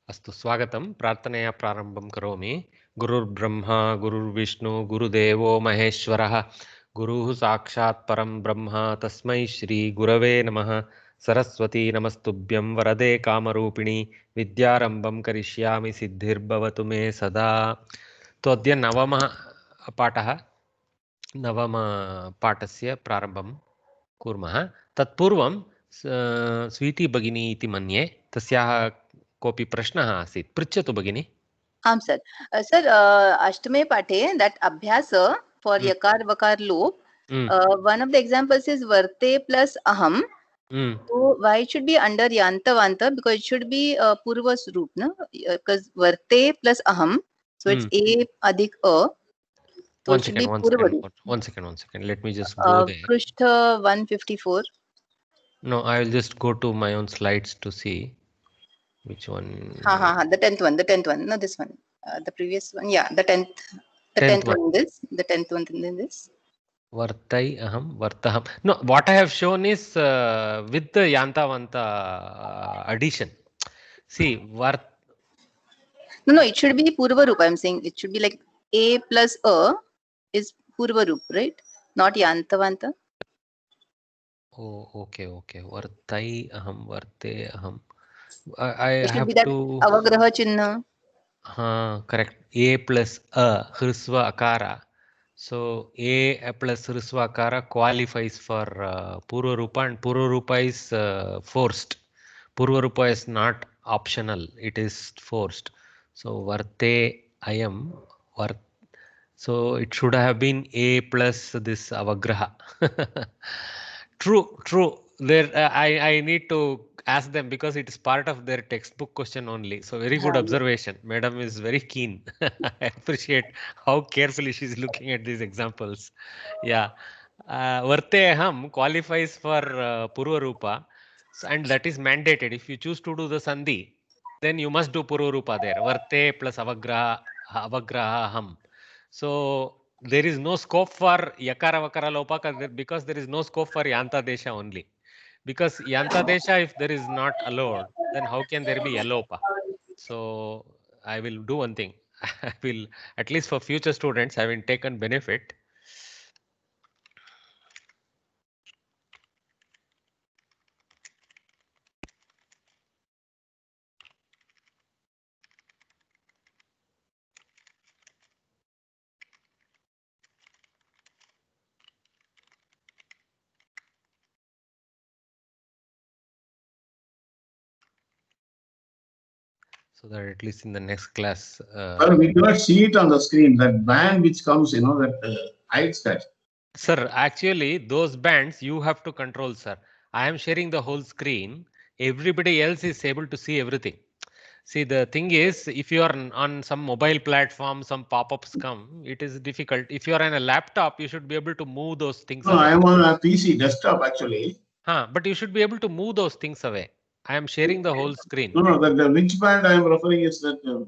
अस्तु स्वागतं प्रार्थनया प्रारम्भं करोमि गुरुर्ब्रह्मा गुरुर्विष्णु गुरुदेवो महेश्वरः गुरुः साक्षात् परं ब्रह्म तस्मै श्री गुरवे नमः सरस्वती नमस्तुभ्यं वरदे कामरूपिणी विद्यारम्भं करिष्यामि सिद्धिर्भवतु मे सदा। तो अद्य नवमः पाठः नवमपाठस्य प्रारम्भं कुर्मः। तत्पूर्वं स्वीटी भगिनी इति मन्ये तस्याः कोऽपि प्रश्नः आसीत्, पृच्छतु भगिनी। आम सर सर अष्टमे पाठे that abhyasa for yakar vakar lop one of the examples is varte plus aham. So why it should be under yantavanta, because it should be purva roop, no? Because varte plus aham, so it's a adhik a, so it should be purva roop. One second, let me just go there. Prushtha 154. No, I will just go to my own slides to see which one. The 10th one, no, this one, the previous one, yeah, the 10th one in this, the 10th one in this. Vartai aham vartaham. No, what I have shown is with the yantavanta addition. See, vart. No, it should be purva roop. I'm saying it should be like a plus a is purva roop, right? Not yantavanta. Oh, okay. Vartai aham varte aham. I It should have be that to. avagraha chinna. Correct. A plus a hrisva akara. So a plus hrisva akara qualifies for purva rupa, and purva rupa is forced. Purva rupa is not optional, it is forced. So varte ayam vart. So it should have been a plus this avagraha. True. There, I need to ask them because it is part of their textbook question only. So very good observation. Madam is very keen. I appreciate how carefully she is looking at these examples. Yeah. Varteham qualifies for Purva Rupa, and that is mandated. If you choose to do the Sandhi, then you must do Purva Rupa there. Varte plus avagraham. So there is no scope for yakara vakara lopa because there is no scope for yanta desha only. Because yanta desha, if there is not allowed, then how can there be alopa? So I will do one thing. I will, at least for future students, I will take on benefit. So that at least in the next class. We cannot see it on the screen. That band which comes, that hides that. Sir, actually, those bands you have to control, sir. I am sharing the whole screen. Everybody else is able to see everything. See, the thing is, if you are on some mobile platform, some pop-ups come, it is difficult. If you are on a laptop, you should be able to move those things away. I am on a PC desktop actually. But you should be able to move those things away. I am sharing the whole screen. The which band I am referring is that.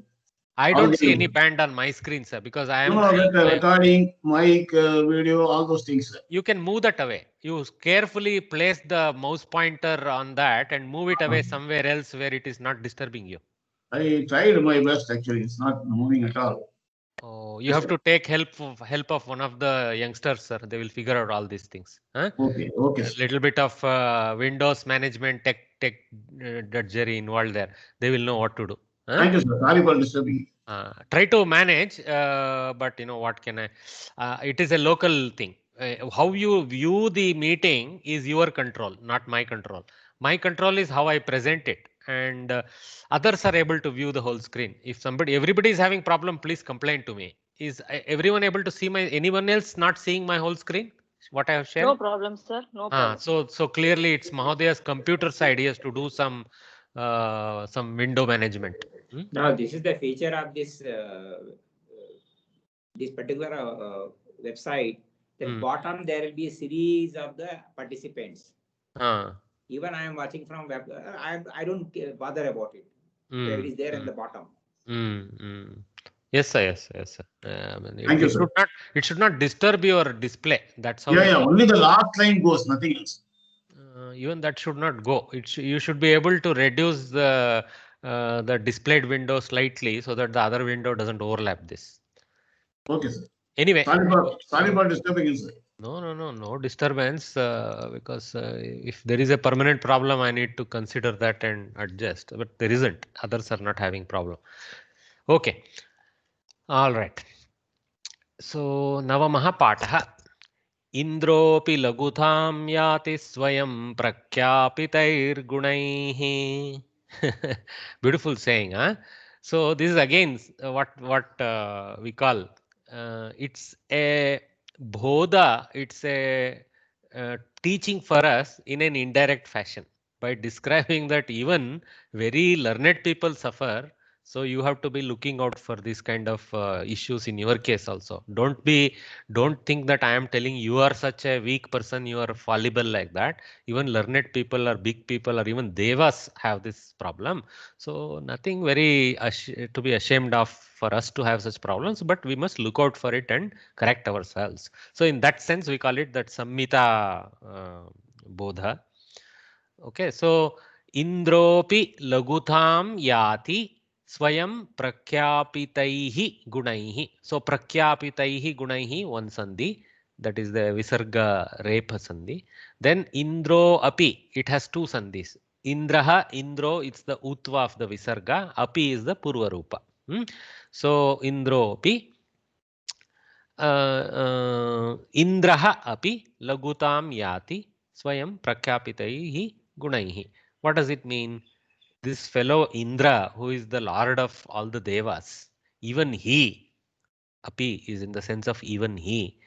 I don't see any band on my screen, sir, because I am. Recording, mic, video, all those things. Sir. You can move that away. You carefully place the mouse pointer on that and move it away somewhere else where it is not disturbing you. I tried my best actually. It's not moving at all. Oh, you have to take help of one of the youngsters, sir. They will figure out all these things. Okay. A little bit of Windows management tech drudgery involved there. They will know what to do. Thank you, sir. Sorry for disturbing. Try to manage, but what can I? It is a local thing. How you view the meeting is your control, not my control. My control is how I present it, and others are able to view the whole screen. If everybody is having problem, please complain to me. Is everyone able to see anyone else not seeing my whole screen? What I have shared? No problem, sir. No problem. So clearly it's Mahodaya's computer side. He has to do some window management. Now this is the feature of this particular website. At bottom there will be a series of the participants. Even I am watching from web. I don't bother about it. It is there at the bottom. Yes, sir. It should not disturb your display. That's how. Yeah. Only the last line goes, nothing else. Even that should not go. You should be able to reduce the the displayed window slightly so that the other window doesn't overlap this. Okay, sir. Anyway. Sorry for disturbing you, sir. No disturbance, because if there is a permanent problem, I need to consider that and adjust, but there isn't. Others are not having problem. Okay. All right. So, Navamaha Patah. Indropi lagutham yati swayam prakyapitairgunaihi. Beautiful saying, huh? So this is again what we call, it's a bodha, it's a teaching for us in an indirect fashion by describing that even very learned people suffer. So you have to be looking out for these kind of issues in your case also. Don't think that I am telling you are such a weak person, you are fallible like that. Even learned people or big people or even devas have this problem. So nothing very to be ashamed of for us to have such problems, but we must look out for it and correct ourselves. So in that sense, we call it that Samhita Bodha. Okay, so Indropi lagutham yati swayam prakyapitaihi gunaihi. So prakyapitaihi gunaihi, one sandhi, that is the visarga repa sandhi. Then Indro api, it has two sandhis. Indraha, Indro, it's the utva of the visarga. Api is the purva rupa. So Indro api. Indraha api lagutam yati swayam prakyapitaihi gunaihi. What does it mean? This fellow Indra, who is the lord of all the devas, even he, api is in the sense of even he,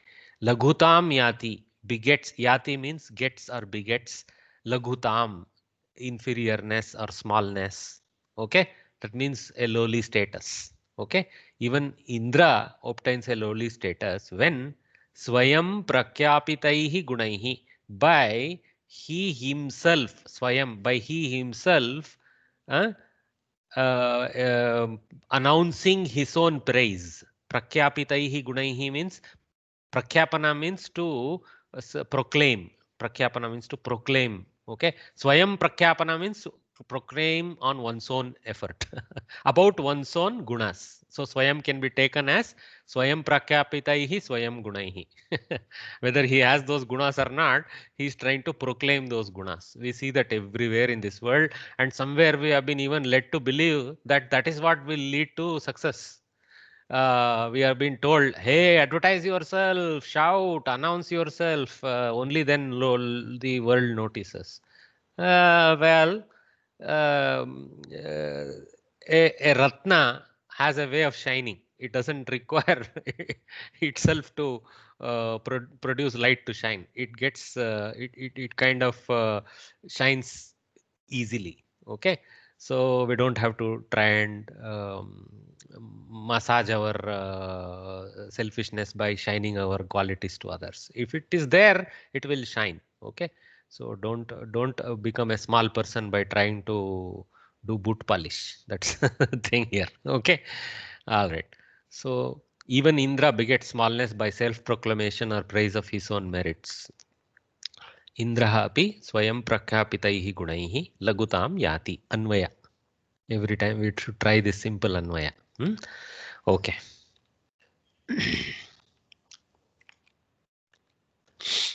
lagutam yati, begets, yati means gets or begets, lagutam, inferiorness or smallness. Okay, that means a lowly status. Okay, even Indra obtains a lowly status when swayam prakyapitaihi gunaihi, by he himself, swayam, by he himself, uh, announcing his own praise. Prakyapitaihi gunaihi means, prakyapana means to proclaim. Prakyapana means to proclaim. Okay. Swayam prakyapana means to proclaim on one's own effort about one's own gunas. So swayam can be taken as swayam prakyapitaihi swayam gunaihi. Whether he has those gunas or not, he is trying to proclaim those gunas. We see that everywhere in this world, and somewhere we have been even led to believe that that is what will lead to success. We are being told, hey, advertise yourself, shout, announce yourself, only then the world notices. Well, a ratna has a way of shining. It doesn't require itself to produce light to shine. It gets, it kind of shines easily. Okay. So we don't have to try and massage our selfishness by shining our qualities to others. If it is there, it will shine. Okay. So don't become a small person by trying to do boot polish. That's the thing here. Okay. All right. So even Indra begets smallness by self-proclamation or praise of his own merits. Indraha api swayam prakyapitaihi gunaihi lagutam yati. Anvaya. Every time we should try this simple anvaya. Okay.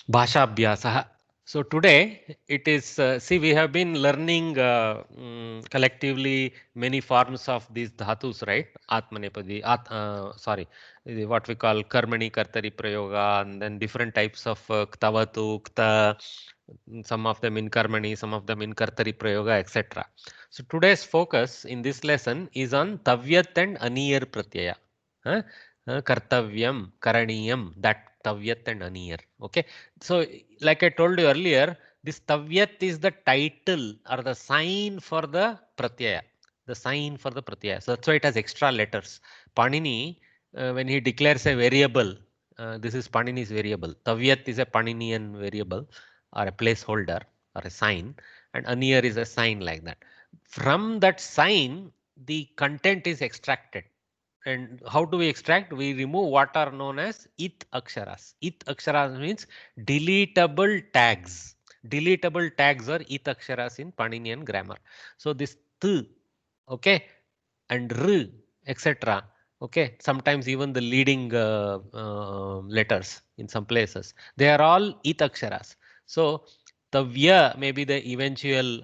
Bhasha abhyasaha. So today it is, see, we have been learning collectively many forms of these dhatus, right? Atmanepadi, sorry, what we call karmani, kartari, prayoga, and then different types of ktavatu, kta, some of them in karmani, some of them in kartari, prayoga, etc. So today's focus in this lesson is on tavyat and aniyar pratyaya. Kartavyam, karaniyam, that tavyat and aniyar. Okay. So like I told you earlier, this tavyat is the title or the sign for the pratyaya. The sign for the pratyaya. So that's why it has extra letters. Panini, when he declares a variable, this is Panini's variable. Tavyat is a Paninian variable or a placeholder or a sign, and aniyar is a sign like that. From that sign, the content is extracted. And how do we extract? We remove what are known as it aksharas. It aksharas means deletable tags. Deletable tags are it aksharas in Paninian grammar. So this t okay, and r, etc. Okay, sometimes even the leading letters in some places, they are all it aksharas. So tavya may be the eventual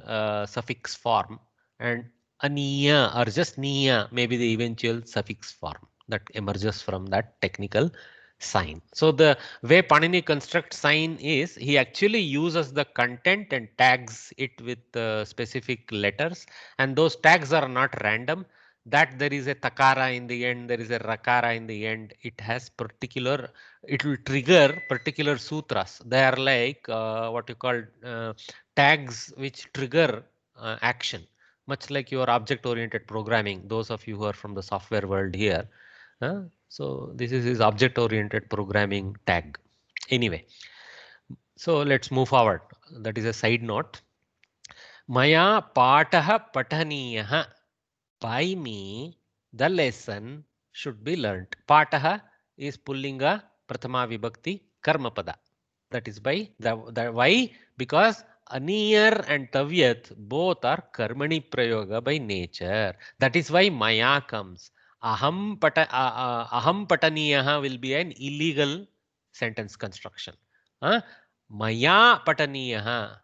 suffix form, and aniya or just niya may be the eventual suffix form that emerges from that technical sign. So the way Panini constructs sign is he actually uses the content and tags it with specific letters, and those tags are not random. That there is a takara in the end, there is a rakara in the end. It has particular, it will trigger particular sutras. They are like what you call tags which trigger action, much like your object-oriented programming. Those of you who are from the software world here. So this is his object-oriented programming tag. Anyway, so let's move forward. That is a side note. Maya pataha pataniyah. By me, the lesson should be learnt. Pataha is pullinga prathama vibhakti karmapada. That is by the why? Because aniyar and tavyat both are karmani prayoga by nature. That is why maya comes. Aham pataniyah will be an illegal sentence construction. Maya pataniyah,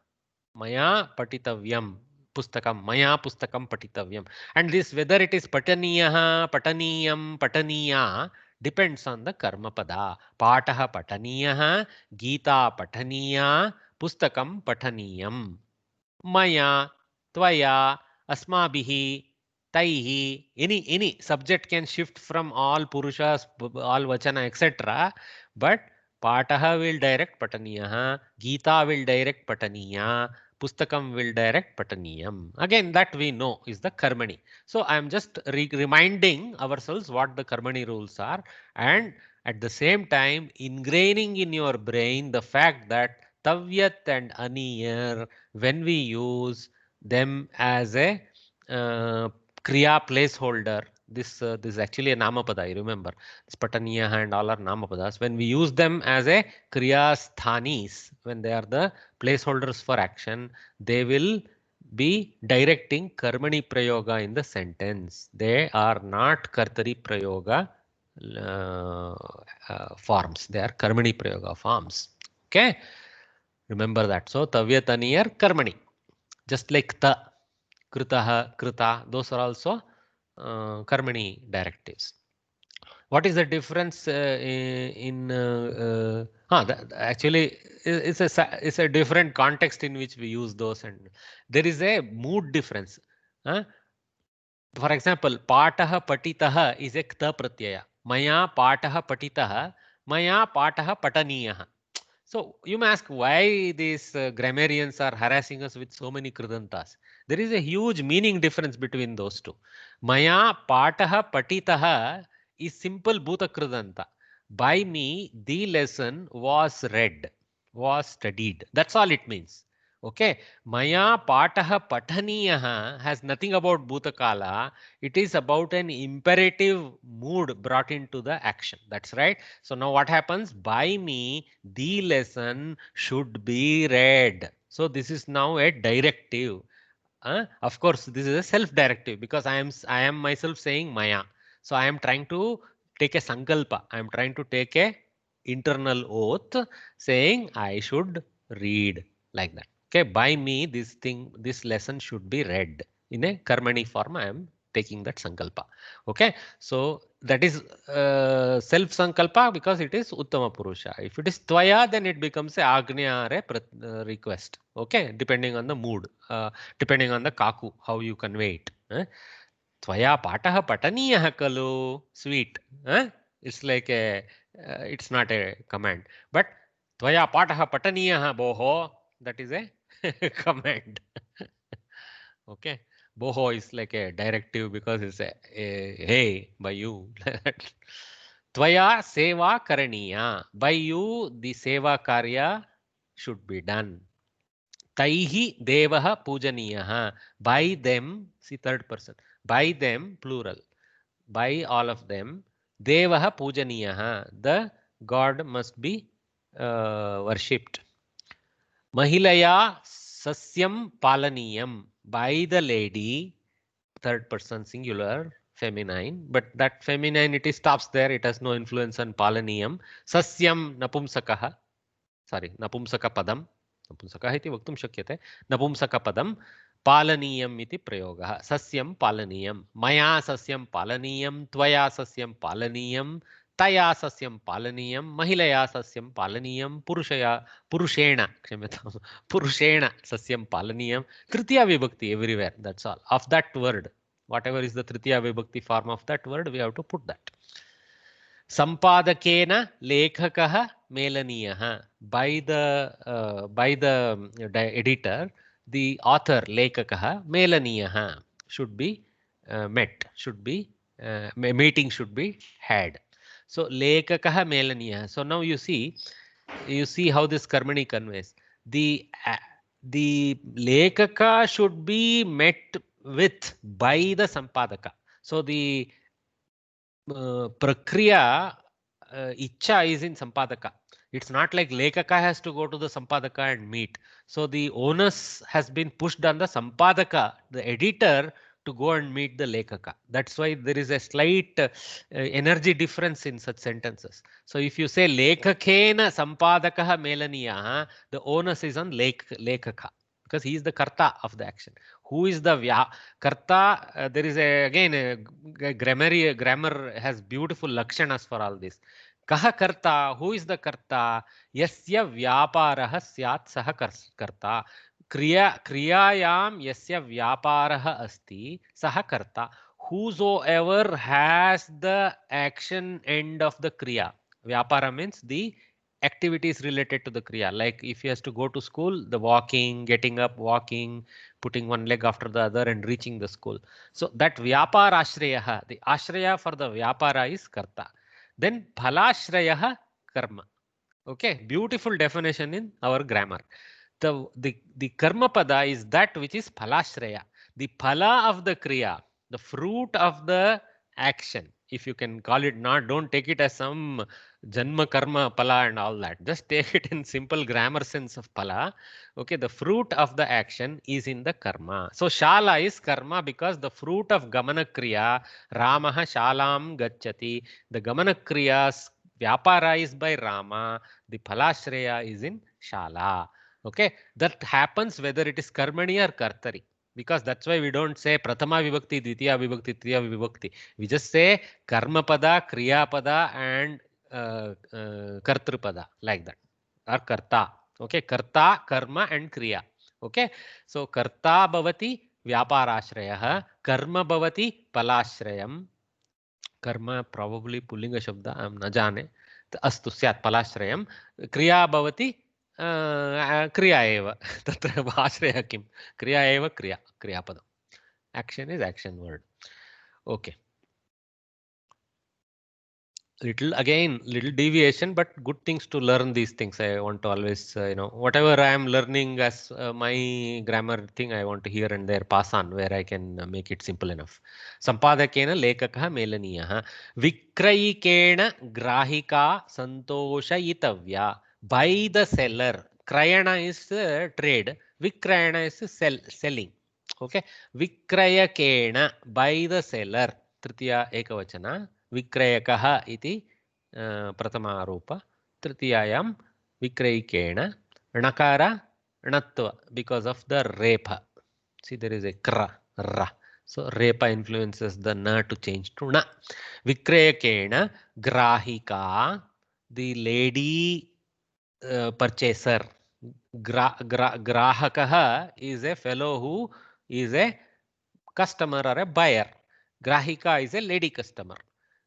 maya patitavyam pustakam, maya pustakam patitavyam. And this, whether it is pataniyah, pataniyam, pataniya, depends on the karma pada. Pataha pataniyah, Gita pataniya, pustakam pataniyam. Maya, tvaya, asmabhihi, taihi, any subject can shift from all purushas, all vachana, etc. But Pataha will direct pataniyah, Gita will direct pataniya, Pustakam will direct pataniyam. Again, that we know is the karmani. So I am just reminding ourselves what the karmani rules are, and at the same time ingraining in your brain the fact that tavyat and aniyar, when we use them as a kriya placeholder, this is actually a namapada, I remember. This pataniya and all are namapadas. When we use them as a kriya sthanis, when they are the placeholders for action, they will be directing karmani prayoga in the sentence. They are not kartari prayoga forms. They are karmani prayoga forms. Okay, remember that. So tavyat aniyar karmani, just like ta, kritaha, krita, those are also karmani directives. What is the difference actually it's a different context in which we use those, and there is a mood difference. For example, pataha patitaha is a kta pratyaya. Maya pataha patitaha, maya pataha pataniyah. So you may ask why these grammarians are harassing us with so many kridantas. There is a huge meaning difference between those two. Maya pataha patitaha is simple bhuta kridanta. By me, the lesson was read, was studied. That's all it means. Okay. Maya pataha pataniyah has nothing about bhutakala. It is about an imperative mood brought into the action. That's right. So now what happens? By me, the lesson should be read. So this is now a directive. Of course, this is a self-directive because I am myself saying Maya. So I am trying to take a sankalpa. I am trying to take a internal oath saying I should read, like that. Okay, by me, this lesson should be read in a karmani form. I am taking that sankalpa. Okay, so that is self sankalpa because it is uttama purusha. If it is tvaya, then it becomes a agnya or a request. Okay, depending on the mood, depending on the kaku, how you convey it. Tvaya pataha pataniyah kalu, sweet. It's like a, it's not a command, but tvaya pataha pataniyah boho, that is a command. Okay, boho is like a directive because it's a hey by you. Tvaya seva karaniya, by you the seva karya should be done. Taihi devaha pujaniyah, by them, see third person, by them plural, by all of them, devaha pujaniyah, the god must be worshipped. Mahilaya sasyam palaniyam, by the lady third person singular feminine, but that femininity stops there. It has no influence on palaniyam. Sasyam napumsakah, sorry, napumsakapadam. napumsakah iti vaktum shakyate. Napumsakapadam palaniyam iti prayogah. Sasyam palaniyam. Maya sasyam palaniyam. Tvaya sasyam palaniyam. Taya sasyam palaniyam. Mahilaya sasyam palaniyam. Purushena, kshamyatam, purushena sasyam palaniyam. Tritiya vibhakti everywhere. That's all. Of that word, whatever is the Tritiya vibhakti form of that word, we have to put that. Sampadakena lekhakah melaniyah. By the editor, the author lekhakah melaniyah should be met, should be meeting should be had. So lekhakah melaniyah. So now you see how this karmani conveys. The lekhaka should be met with by the sampadaka. So the prakriya icha is in sampadaka. It's not like lekaka has to go to the sampadaka and meet. So the onus has been pushed on the sampadaka, the editor, to go and meet the lekaka. That's why there is a slight energy difference in such sentences. So if you say lekakena sampadakah melaniya, the onus is on lekaka, because he is the karta of the action. Who is the karta? There is again a grammar has beautiful lakshanas for all this. Kaha karta? Who is the karta? Yasya vyaparaha syat saha karta. Kriyayam yasya vyaparaha asti saha karta. Whosoever has the action end of the kriya. Vyapara means the activities related to the kriya. Like if he has to go to school, the walking, getting up, walking, putting one leg after the other and reaching the school. So that vyapara ashrayaha, the ashraya for the vyapara is karta. Then phalashrayah karma. Okay, beautiful definition in our grammar. The karma pada is that which is phalashraya. The phala of the kriya, the fruit of the action. If you can call it, not, don't take it as some janma karma phala and all that. Just take it in simple grammar sense of phala. Okay, the fruit of the action is in the karma. So shala is karma because the fruit of gamana kriya, Ramaha shalam gacchati. The gamana kriyas vyapara is by Rama. The phalashraya is in shala. Okay, that happens whether it is karmani or kartari. Because that's why we don't say prathama vibhakti, ditiya vibhakti, tritiya vibhakti. We just say karma pada, kriya pada and kartru pada, like that, or karta. Okay, karta, karma and kriya. Okay, so karta bhavati vyaparashrayah, karma bhavati palashrayam. Karma probably pullinga shabda, I am na jane. Astu syat palashrayam. Kriya bhavati kriya eva. Tatra ashraya kim? Kriya eva kriya. Kriya padam. Action is action word. Okay. Little deviation, but good things to learn these things. I want to always, whatever I am learning as my grammar thing, I want to here and there pass on where I can make it simple enough. Sampadakena lekakah melaniyah. Vikrayikena grahika santoshayitavya. By the seller. Krayana is trade. Vikrayana is selling. Okay. Vikrayakena, by the seller. Tritiya ekavachana. Vikrayakah iti prathama aropa. Tritiyayam vikrayikena. Nakara natva because of the repa. See, there is a kra, ra. So repa influences the na to change to na. Vikrayakena grahika, the lady purchaser. Grahakaha is a fellow who is a customer or a buyer. Grahika is a lady customer.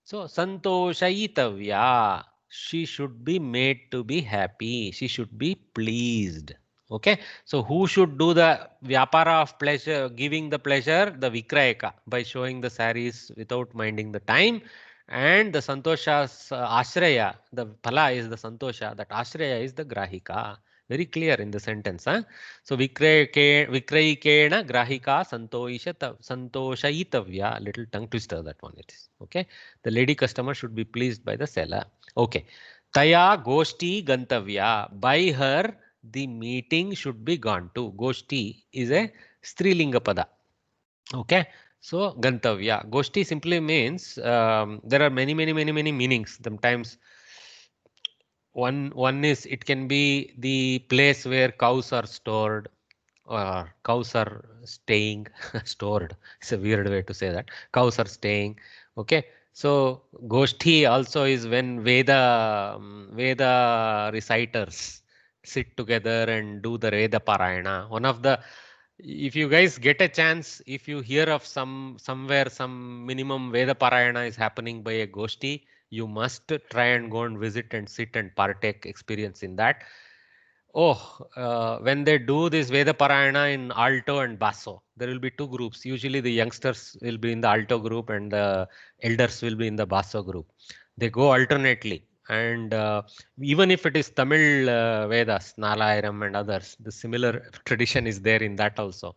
So santoshayitavya, she should be made to be happy. She should be pleased. Okay. So who should do the vyapara of pleasure, giving the pleasure? The vikrayaka, by showing the saris without minding the time. And the santosha's ashraya, the phala is the santosha, that ashraya is the grahika. Very clear in the sentence. Huh? So vikrayikena grahika santoshayitavya. Little tongue twister, that one it is. Okay. The lady customer should be pleased by the seller. Okay. Taya goshti gantavya. By her, the meeting should be gone to. Goshti is a strilinga pada. Okay. So Gantavya. Goshti simply means there are many meanings. Sometimes one is it can be the place where cows are stored or cows are staying stored. It's a weird way to say that. Cows are staying. Okay. So Goshti also is when Veda reciters sit together and do the Veda Parayana. One of the, if you guys get a chance, if you hear of somewhere some minimum Veda Parayana is happening by a Goshti, you must try and go and visit and sit and partake experience in that. Oh, when they do this Veda Parayana in alto and basso, there will be two groups. Usually the youngsters will be in the alto group and the elders will be in the basso group. They go alternately. And even if it is Tamil Vedas, Nalayaram and others, the similar tradition is there in that also.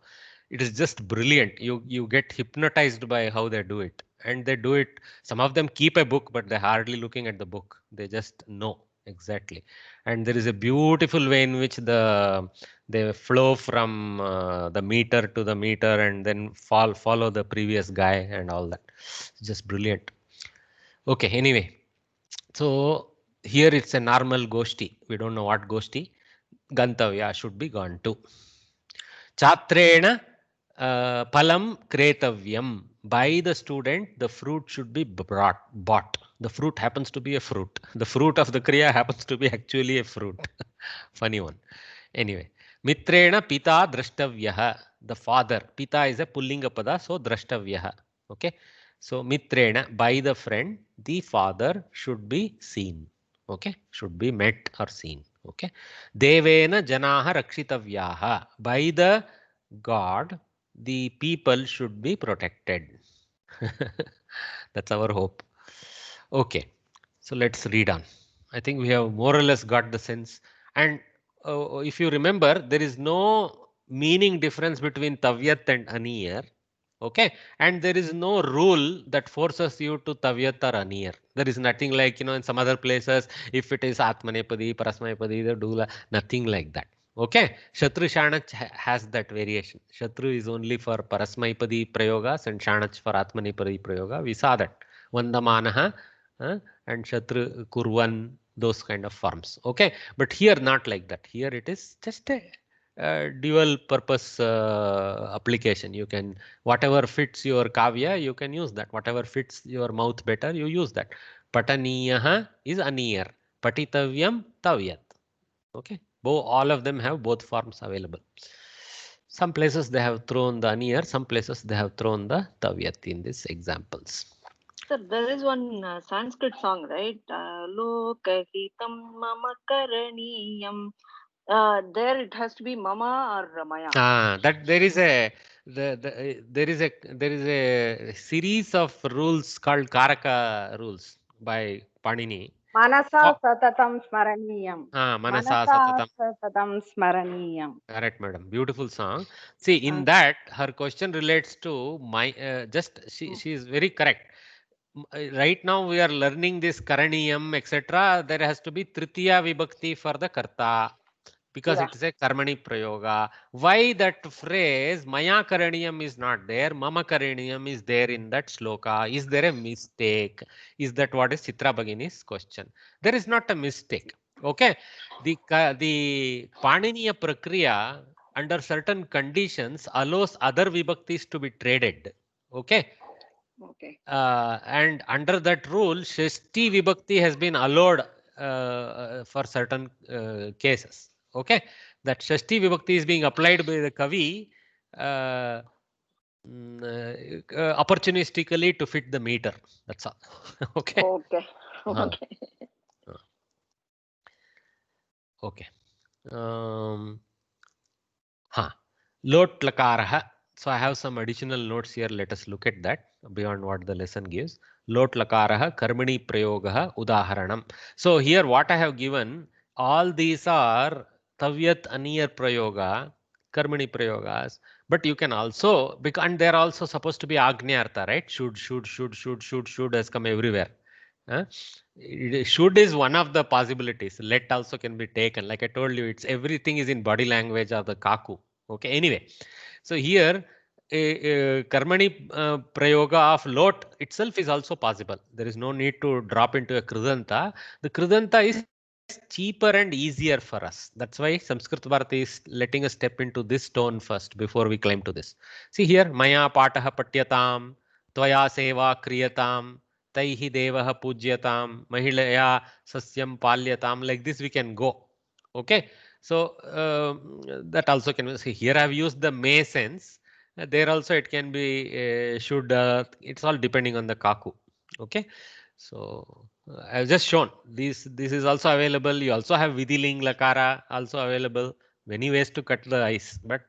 It is just brilliant. You get hypnotized by how they do it. And they do it. Some of them keep a book, but they're hardly looking at the book. They just know exactly. And there is a beautiful way in which they flow from the meter to the meter and then follow the previous guy and all that. Just brilliant. Okay, anyway. So here it's a normal Goshti. We don't know what Goshti. Gantavya should be gone to. Chatrena palam kretavyam. By the student, the fruit should be bought. The fruit happens to be a fruit. The fruit of the kriya happens to be actually a fruit. Funny one. Anyway, mitrena pita drashtavyah. The father. Pita is a pullinga pada, so drashtavyah. Okay. So mitrena, by the friend, the father should be seen. Okay. Should be met or seen. Okay. Devena janaha rakshitavyaha. By the God, the people should be protected. That's our hope. Okay. So let's read on. I think we have more or less got the sense. And if you remember, there is no meaning difference between tavyat and aniyar. Okay. And there is no rule that forces you to tavyat or aniyar. There is nothing like, in some other places, if it is atmanepadi, parasmayapadi, the dula, nothing like that. Okay. Shatru Shanach has that variation. Shatru is only for parasmayapadi prayogas and Shanach for atmanepadi prayoga. We saw that. Vandamanaha and Shatru Kurvan, those kind of forms. Okay. But here not like that. Here it is just a dual purpose application. You can, whatever fits your kavya, you can use that. Whatever fits your mouth better, you use that. Pataniyaha is aniyar. Patitavyam tavyat. Okay. All of them have both forms available. Some places they have thrown the aniyar, some places they have thrown the tavyat in these examples. Sir, there is one Sanskrit song, right? Lokahitam mama karaniyam. There it has to be mama or maya. That there is a there is a series of rules called Karaka rules by Panini. Manasa satatam smaraniyam. Manasa satatam smaraniyam. Correct, madam. Beautiful song. See, in that her question relates to my she is very correct. Right now we are learning this karaniyam, etc. There has to be tritiya vibhakti for the karta. Because it is a karmani prayoga. Why that phrase maya karaniyam is not there, mama karaniyam is there in that shloka? Is there a mistake? Is that what is Chitra Bhagini's question? There is not a mistake. Okay. The Paniniya Prakriya under certain conditions allows other vibhaktis to be traded. Okay. Okay. And under that rule, Shashti vibhakti has been allowed for certain cases. Okay, that Shashti vibhakti is being applied by the Kavi opportunistically to fit the meter. That's all. Okay. Okay. Okay. Okay. Lot lakaraha. So I have some additional notes here. Let us look at that beyond what the lesson gives. Lot lakaraha karmani prayogaha udaharanam. So here what I have given, all these are tavyat aniyar prayoga, karmani prayogas, but you can also, and they're also supposed to be agnyartha, right? Should has come everywhere. Should is one of the possibilities. Let also can be taken. Like I told you, it's everything is in body language of the kaku. Okay. Anyway, so here a karmani prayoga of lot itself is also possible. There is no need to drop into a kridanta. The kridanta is cheaper and easier for us. That's why Sanskrit Bharati is letting us step into this tone first before we climb to this. See here, maya pataha patyatam, tvaya seva kriyatam, taihi devaha pujyatam, mahilaya sasyam palyatam. Like this we can go. Okay. So that also can see here. I have used the may sense. There also it can be should. It's all depending on the kaku. Okay. So I have just shown this. This is also available. You also have Vidiling Lakara also available. Many ways to cut the ice, but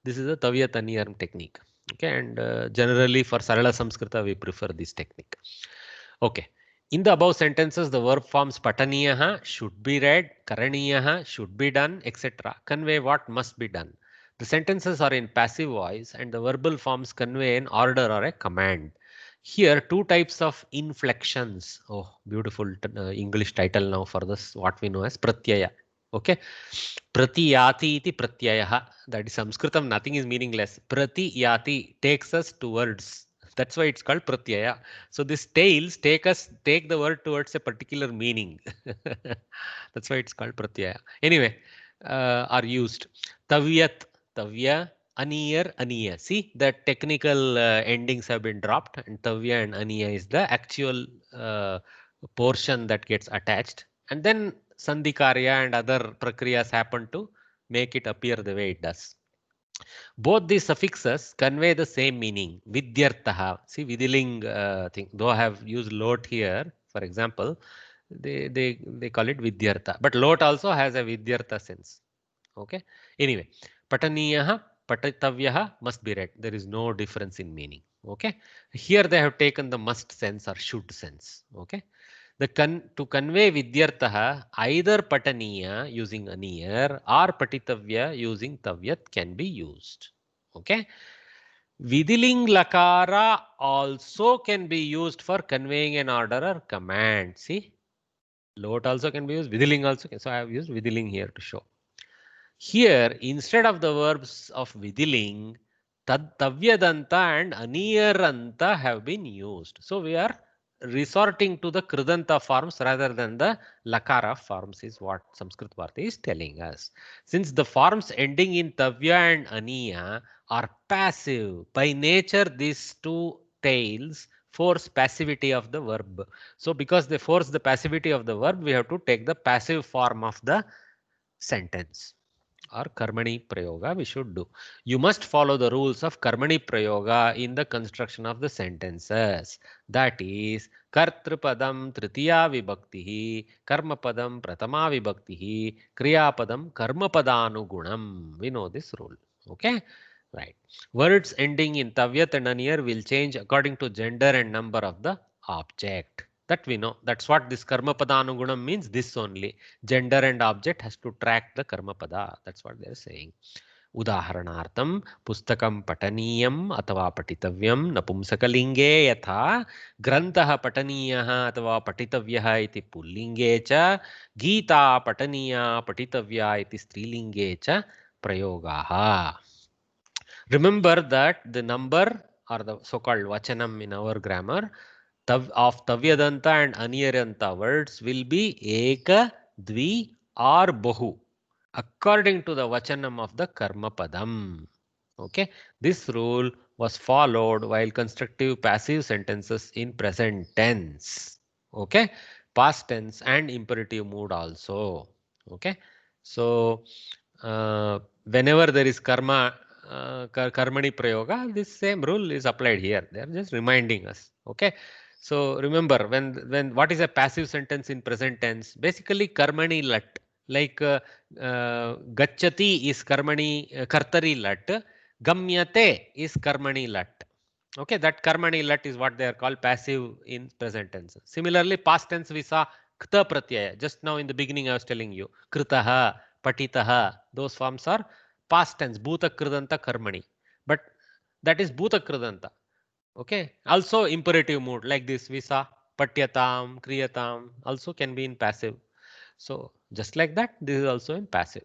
this is a Tavya Taniyam technique. Okay, and generally for Sarala Samskrita we prefer this technique. Okay. In the above sentences, the verb forms pataniyaha should be read, karaniyaha should be done, etc. convey what must be done. The sentences are in passive voice and the verbal forms convey an order or a command. Here, two types of inflections. Oh, beautiful English title now for this, what we know as pratyaya. Okay. Pratiyati iti pratyayaha. That is Sanskritam, nothing is meaningless. Pratiyati takes us towards. That's why it's called pratyaya. So these tails take the word towards a particular meaning. That's why it's called pratyaya. Anyway, are used. Tavyat, tavya, aniyar, aniya. See, the technical endings have been dropped, and tavya and aniya is the actual portion that gets attached, and then sandhikarya and other prakriyas happen to make it appear the way it does. Both these suffixes convey the same meaning. Vidyartaha. See, Vidiling thing. Though I have used lot here, for example, they call it Vidyartha. But lot also has a Vidyartha sense. Okay. Anyway, Pataniyaha, Patatavyaha must be read. There is no difference in meaning. Okay. Here they have taken the must sense or should sense. Okay. To convey Vidyartaha, either Pataniya using Aniyar or Patitavya using Tavyat can be used. Okay. Vidiling Lakara also can be used for conveying an order or command. See, lot also can be used, Vidiling also can. So I have used Vidiling here to show. Here, instead of the verbs of Vidiling, Tavyadanta and Aniyaranta have been used. So we are resorting to the Kridanta forms rather than the Lakara forms is what Sanskrit Bharati is telling us. Since the forms ending in Tavya and Aniya are passive, by nature these two tails force passivity of the verb. So because they force the passivity of the verb, we have to take the passive form of the sentence. Or Karmani Prayoga we should do. You must follow the rules of Karmani Prayoga in the construction of the sentences. That is, Kartrupadam Tritiya Vibhaktihi, Karmapadam Pratama Vibhaktihi, Kriyapadam Karmapadaanugunam. We know this rule. Okay? Right. Words ending in Tavyat and Aniyar will change according to gender and number of the object. That we know. That's what this karma pada anugunam means. This only. Gender and object has to track the karma pada. That's what they're saying. Udaharanartham pustakam pataniyam atava patitavyam napumsakalinge yatha grantaha pataniyaha atava patitavyaha iti pullinge cha gita pataniya patitavya iti strilinge cha prayogaha. Remember that the number or the so-called vachanam in our grammar of Tavyadanta and Aniyaranta words will be Eka, Dvi or Bahu according to the Vachanam of the Karma Padam. Okay, this rule was followed while constructive passive sentences in present tense. Okay, past tense and imperative mood also. Okay, so whenever there is karma, karmani prayoga, this same rule is applied here. They are just reminding us. Okay. So remember, when what is a passive sentence in present tense? Basically, karmani lat. Like gachati is karmani kartari lat. Gamyate is karmani lat. Okay, that karmani lat is what they are called passive in present tense. Similarly, past tense we saw kta pratyaya. Just now in the beginning I was telling you kritaha, patitaha. Those forms are past tense. Bhuta kridanta karmani. But that is bhuta kridanta. Okay, also imperative mood like this we saw patyatam, kriyatam also can be in passive. So just like that, this is also in passive,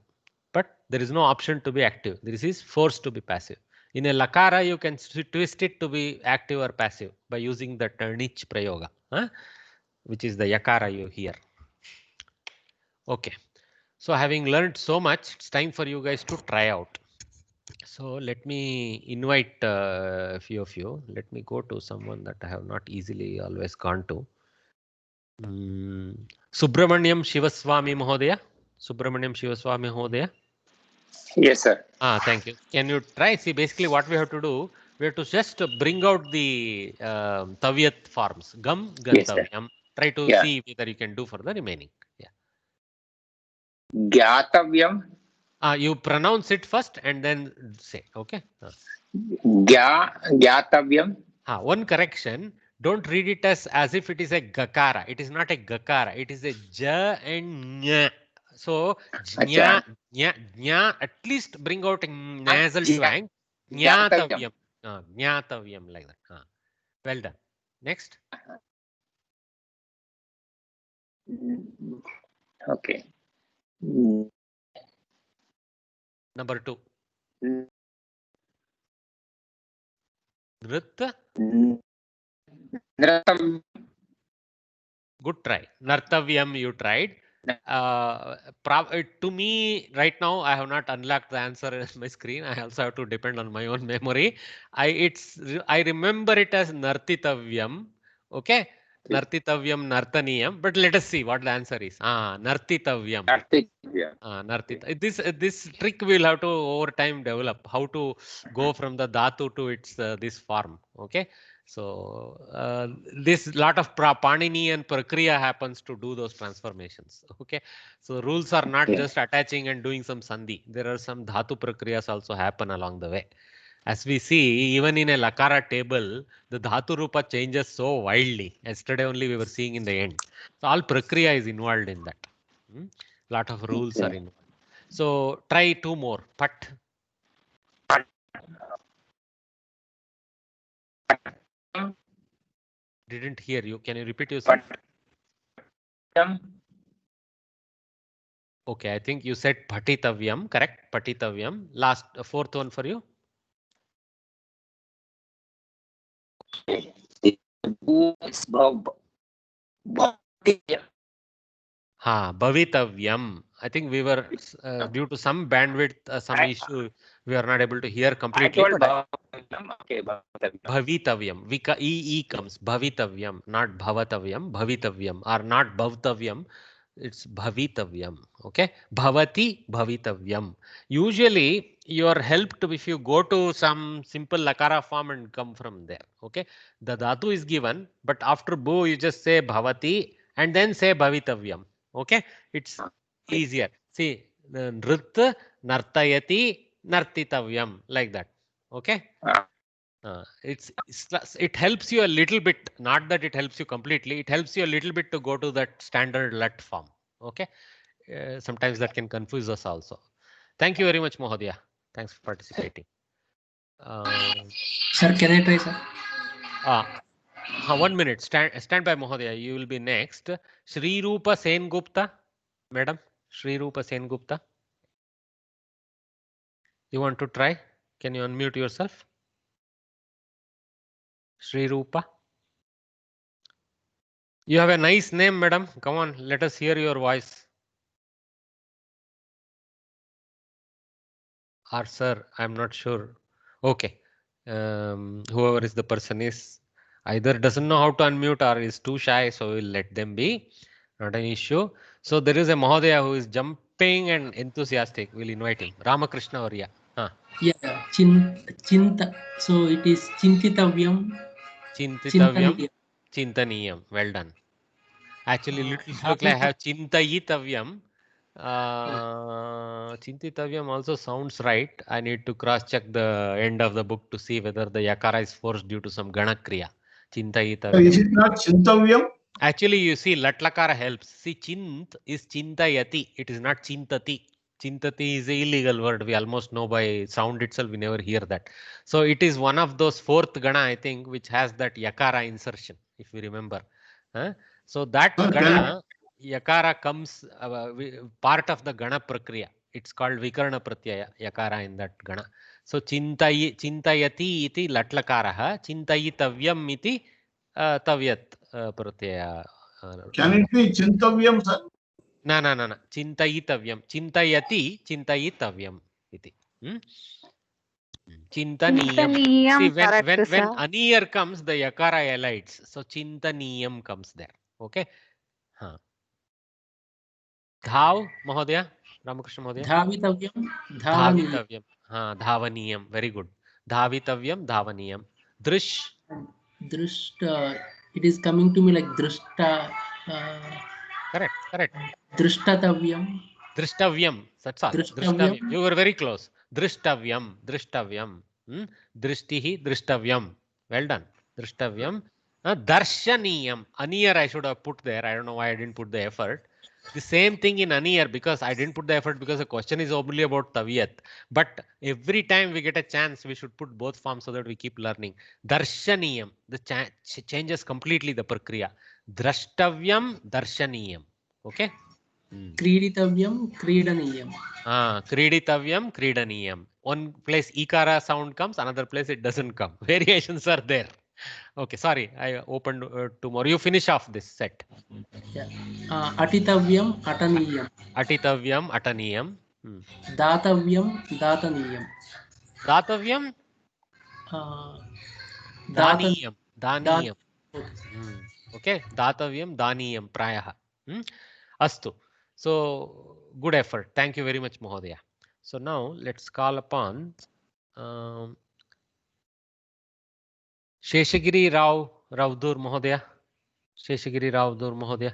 but there is no option to be active. This is forced to be passive. In a lakara, you can twist it to be active or passive by using the nich prayoga, which is the yakara you hear. Okay. So having learned so much, it's time for you guys to try out. So let me invite a few of you. Let me go to someone that I have not easily always gone to. Subramaniam Shivaswamy Mahodaya. Subramaniam Shivaswamy Mahodaya. Yes, sir. Thank you. Can you try? See, basically what we have to do, we have to just bring out the Tavyat forms. Gam, Gantavyam. Yes, try to see whether you can do for the remaining. Yeah. Gyatavyam. You pronounce it first and then say, okay? Gyatavyam. One correction. Don't read it as if it is a gakara. It is not a gakara. It is a ja and nya. So nya, nya, nya, at least bring out a nasal twang. Nyatavyam. Nyatavyam, like that. Well done. Next. Okay. Number 2. Nrit. Good try. Nartavyam you tried. To me right now, I have not unlocked the answer on my screen. I also have to depend on my own memory. I remember it as Nartitavyam. Okay. Nartitavyam, Nartaniyam. But let us see what the answer is. Nartitavyam. This trick we'll have to over time develop. How to go from the dhatu to its this form. Okay. So this lot of Panini and Prakriya happens to do those transformations. Okay. So rules are not just attaching and doing some sandhi. There are some dhatu prakriyas also happen along the way. As we see, even in a lakara table, the dhatu rupa changes so wildly. Yesterday only we were seeing in the end. So all prakriya is involved in that. Lot of rules are involved. So try 2 more. Pat. Didn't hear you. Can you repeat yourself? Okay, I think you said Patitavyam, correct? Patitavyam. Last, 4th one for you. Bhavitavyam. I think we were due to some bandwidth, some issue, we are not able to hear completely. Bhavitavyam. E comes. Bhavitavyam, not Bhavatavyam. Bhavitavyam or not Bhavtavyam. It's Bhavitavyam. Okay. Bhavati, Bhavitavyam. Usually you are helped if you go to some simple lakara form and come from there. Okay. The dhatu is given, but after bhu you just say Bhavati and then say Bhavitavyam. Okay. It's easier. See, Nrit, Nartayati, Nartitavyam, like that. Okay. It helps you a little bit, not that it helps you completely. It helps you a little bit to go to that standard lut form. Okay. Sometimes that can confuse us also. Thank you very much, Mahodaya. Thanks for participating. Sir, can I try, sir? 1 minute. Stand by, Mahodaya. You will be next. Shri Rupa Sen Gupta. Madam, Shri Rupa Sen Gupta. You want to try? Can you unmute yourself? Shri Rupa. You have a nice name, madam. Come on, let us hear your voice. Or sir, I'm not sure. Okay. Whoever is the person is either doesn't know how to unmute or is too shy, so we'll let them be. Not an issue. So there is a Mahodaya who is jumping and enthusiastic. We'll invite him. Ramakrishna Arya. Yeah, Chinta. So it is Chintitavyam. Chintitavyam. Chintaniyam. Well done. Actually, little look like I have Chintayitavyam. Chintitavyam also sounds right. I need to cross check the end of the book to see whether the yakara is forced due to some ganakriya. Chintayitavyam. Is it not Chintavyam? Actually, you see, latlakara helps. See, chint is chintayati. It is not chintati. Chintati is an illegal word. We almost know by sound itself. We never hear that. So it is one of those 4th gana, I think, which has that yakara insertion, if we remember. So that gana, yakara comes part of the gana prakriya. It's called Vikarna Pratyaya, Yakara in that Gana. So Chintayati iti Latlakaraha, Chintayitavyam iti Tavyat Pratyaya. Can it be Chintavyam, sir? No. Chintayitavyam. Chintayati, Chintayitavyam iti. Chintaniyam. See, when aniyar comes, the yakara elides. So Chintaniyam comes there. Okay. Dhav, Mahodaya. Ramakrishna Mahodaya. Dhávitavyam. Dhavaniyam. Very good. Dhávitavyam, Dhavaniyam. Drish. It is coming to me like drishta. Correct. Drishtavyam. Drishtavyam. That's all. Drishtavyam. You were very close. Drishtavyam. Drishtihi, Drishtavyam. Well done. Drishtavyam. Darshaniyam. Aniyar I should have put there. I don't know why I didn't put the effort. The same thing in Aniyar, because I didn't put the effort because the question is only about Taviyat. But every time we get a chance, we should put both forms so that we keep learning. Darshaniyam. The changes completely the prakriya. Drashtavyam, Darshaniyam. Okay. Kriditavyam, Kridaniyam. Kriditavyam, Kridaniyam. One place ikara sound comes, another place it doesn't come. Variations are there. Okay, sorry, I opened tomorrow. You finish off this set. Yeah. Atitavyam, Ataniyam. Atitavyam, Ataniyam. Datavyam, Dataniyam. Datavyam? Daniyam. Daniyam. Okay, Datavyam, Daniyam, Prayaha. Astu. So, good effort. Thank you very much, Mahodaya. So now let's call upon Sheshagiri Ravdur Mahodaya. Sheshagiri Ravdur Mahodaya.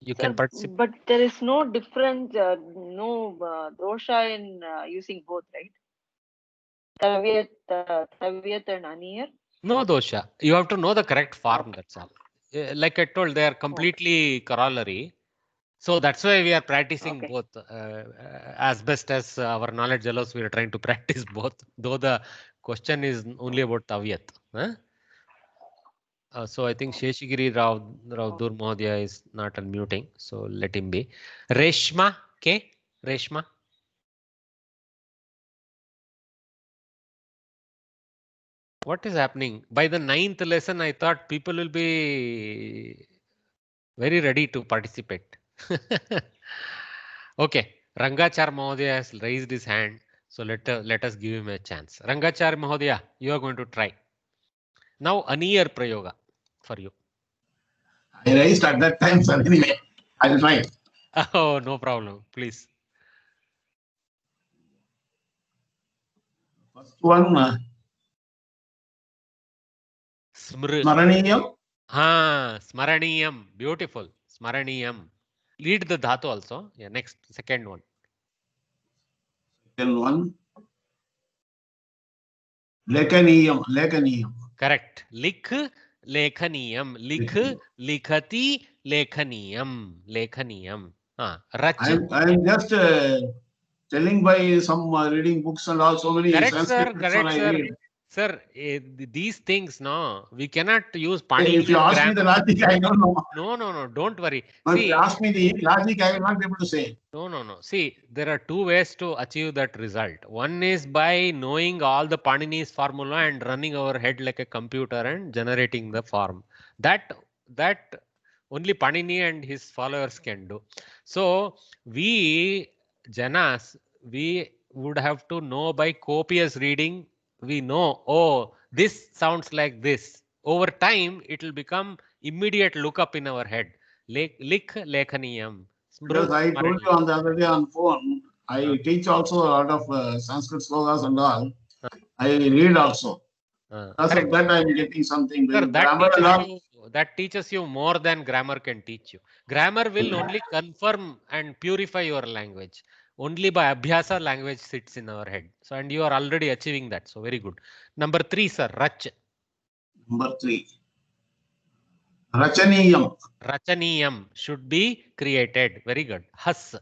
You can participate. But there is no difference, no dosha in using both, right? Tavyat and Aniyar. No dosha. You have to know the correct form. That's all. Like I told, they are completely corollary. So that's why we are practicing both. As best as our knowledge allows, we are trying to practice both. Though the question is only about Tavyat. So I think Sheshagiri Ravdur Mahodaya is not unmuting. So let him be. Reshma. Okay. Reshma. What is happening? By the 9th lesson, I thought people will be very ready to participate. Okay. Rangachar Mahodaya has raised his hand. So let us give him a chance. Rangachar Mahodaya, you are going to try. Now Aniyar Prayoga for you. I raised at that time, sir. Anyway, I'll try. Oh, no problem. Please. First one. Smaraniyam. Smaraniyam. Beautiful. Smaraniyam. Lead the dhatu also. Yeah, next, second one. Second one. Lekhaniyam. Correct. Likh, lekhaniyam. Likh, likhati, lekhaniyam. Rach. I'm just telling by some reading books and all so many. Correct, sir. Sir, these things, no, we cannot use Panini. If you ask me the logic, I don't know. No, don't worry. If you ask me the logic, I will not be able to say. No. See, there are two ways to achieve that result. One is by knowing all the Panini's formula and running our head like a computer and generating the form. That only Panini and his followers can do. So we Janas, we would have to know by copious reading. We know, oh, this sounds like this. Over time, it will become immediate lookup in our head. Likh, lekhaniyam. Because I told you on the other day on phone, I teach also a lot of Sanskrit slokas and all. I read also. Because of that, I am getting something. Sir, that teaches you more than grammar can teach you. Grammar will only confirm and purify your language. Only by abhyasa language sits in our head. So, and you are already achieving that. So, very good. Number 3, sir, Rach. Number 3. Rachaniyam. Rachaniyam should be created. Very good. Has.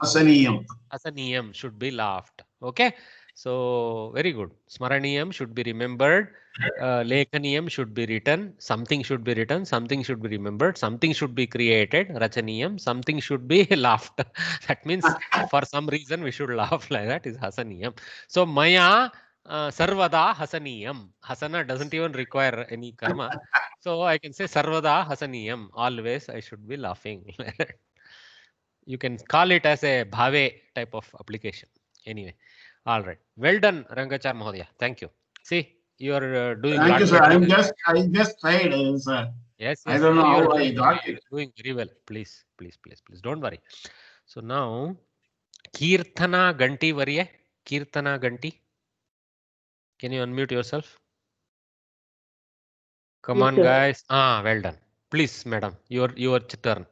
Hasaniyam. Hasaniyam should be laughed. Okay. So very good. Smaraniyam should be remembered. Lekhaniyam should be written. Something should be written. Something should be remembered. Something should be created. Rachaniyam. Something should be laughed. That means for some reason we should laugh like that is Hasaniyam. So Maya Sarvada Hasaniyam. Hasana doesn't even require any karma. So I can say Sarvada Hasaniyam. Always I should be laughing. You can call it as a bhave type of application. Anyway, all right. Well done, Rangachar Mahodaya. Thank you. See, you are doing. Thank you, sir. I just tried, sir. Yes, I don't know how I doing, got it. Doing very well. Please, don't worry. So now, Kirtana Ganti Variye. Kirtana Ganti. Can you unmute yourself? Come on, guys. Well done. Please, madam, your turn.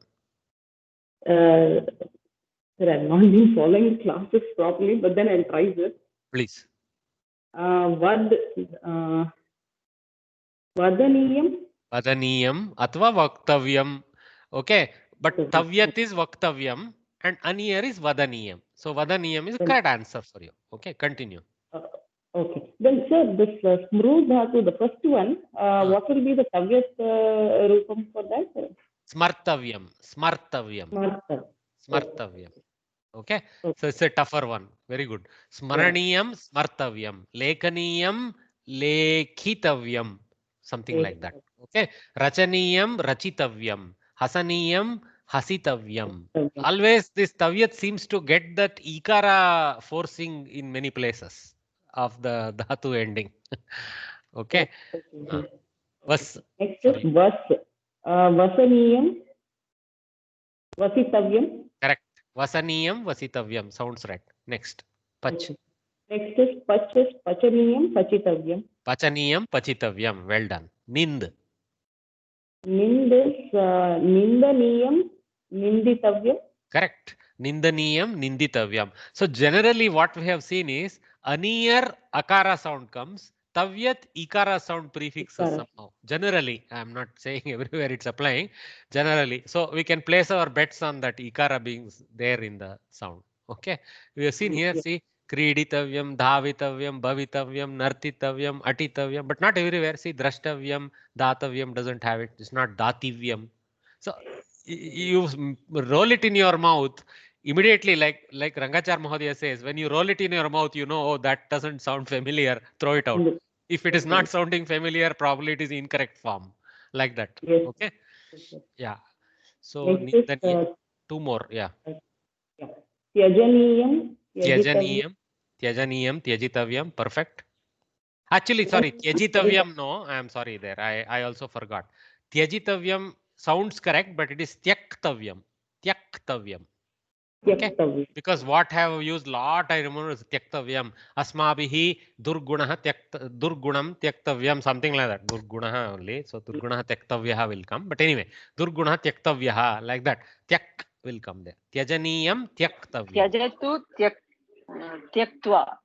Sir, I've not been following classes properly, but then I'll try this. Please. Vadaniyam. Vadaniyam atva vaktavyam. Okay, but tavyat is vaktavyam and aniyar is vadaniyam. So vadaniyam is a correct answer for you. Okay, continue. Okay. Then, sir, this smru dhatu, the first one, what will be the tavyat rupam for that? Smartavyam. Okay. So it's a tougher one. Very good. Smaraniyam, smartavyam. Lekhaniyam, lekhitavyam. Something like that. Okay. Rachaniyam, rachitavyam. Hasaniyam, hasitavyam. Always this tavyat seems to get that ikara forcing in many places of the dhatu ending. Okay. Vas. Next is vas. Vasaniyam, vasitavyam. Correct. Vasaniyam, vasitavyam. Sounds right. Next. Pach. Next is pach is pachaniyam, pachitavyam. Pachaniyam, pachitavyam. Well done. Nind. Nind is nindaniyam, ninditavyam. Correct. Nindaniyam, ninditavyam. So generally what we have seen is aniyar akara sound comes. Tavyat ikara sound prefixes somehow. Generally, I am not saying everywhere it's applying. Generally, so we can place our bets on that ikara being there in the sound. Okay, we have seen here. See, kriditavyam, dhavitavyam, bhavitavyam, nartitavyam, atitavyam, but not everywhere. See, drashtavyam, datavyam doesn't have it. It's not dativyam. So you roll it in your mouth. Immediately, like Rangachar Mahodaya says, when you roll it in your mouth, you know, oh, that doesn't sound familiar, throw it out. If it is not sounding familiar, probably it is incorrect form, like that. Okay. Yeah. So two more. Yeah. Tyajaniyam, tyajitavyam. Perfect. Actually, sorry, tyajitavyam. No, I am sorry there. I also forgot. Tyajitavyam sounds correct, but it is tyaktavyam. Okay, because what have used lot I remember is tyaktavyam. Asmabihi durgunah durgunam tyaktavyam, something like that. Durgunah only. So durgunah tyaktavyaha will come. But anyway, durgunah tyaktavyaha, like that. Tyak will come there. Tyajaniyam tyaktavyam. Tyajatu tyaktva.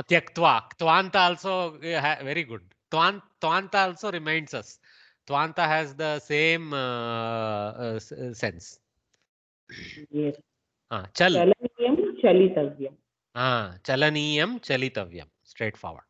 Tyaktva. Tvanta also very good. Tvanta also reminds us. Tvanta has the same sense. Yes. Chalaniyam chalitavyam. Chalaniyam chalitavyam. Straightforward.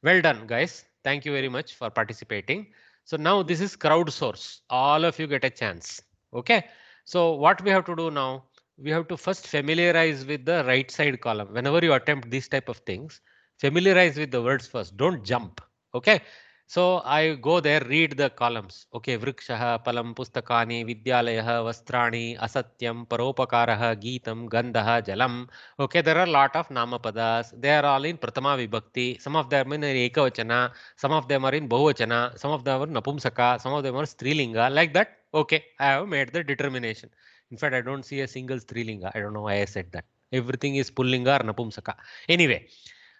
Well done, guys. Thank you very much for participating. So now this is crowdsource. All of you get a chance. Okay. So what we have to do now? We have to first familiarize with the right side column. Whenever you attempt these type of things, familiarize with the words first. Don't jump. Okay. So I go there, read the columns. Okay, vrikshaha, palam, pustakani, vidyalayaha, vastrani, asatyam, paropakaraha, geetam, gandaha, jalam. Okay, there are a lot of namapadas. They are all in pratama vibhakti. Some of them in ekavachana, some of them are in bahuvachana, some of them are napumsaka, some of them are strilinga. Like that. Okay, I have made the determination. In fact, I don't see a single strilinga. I don't know why I said that. Everything is pullinga or napumsaka. Anyway,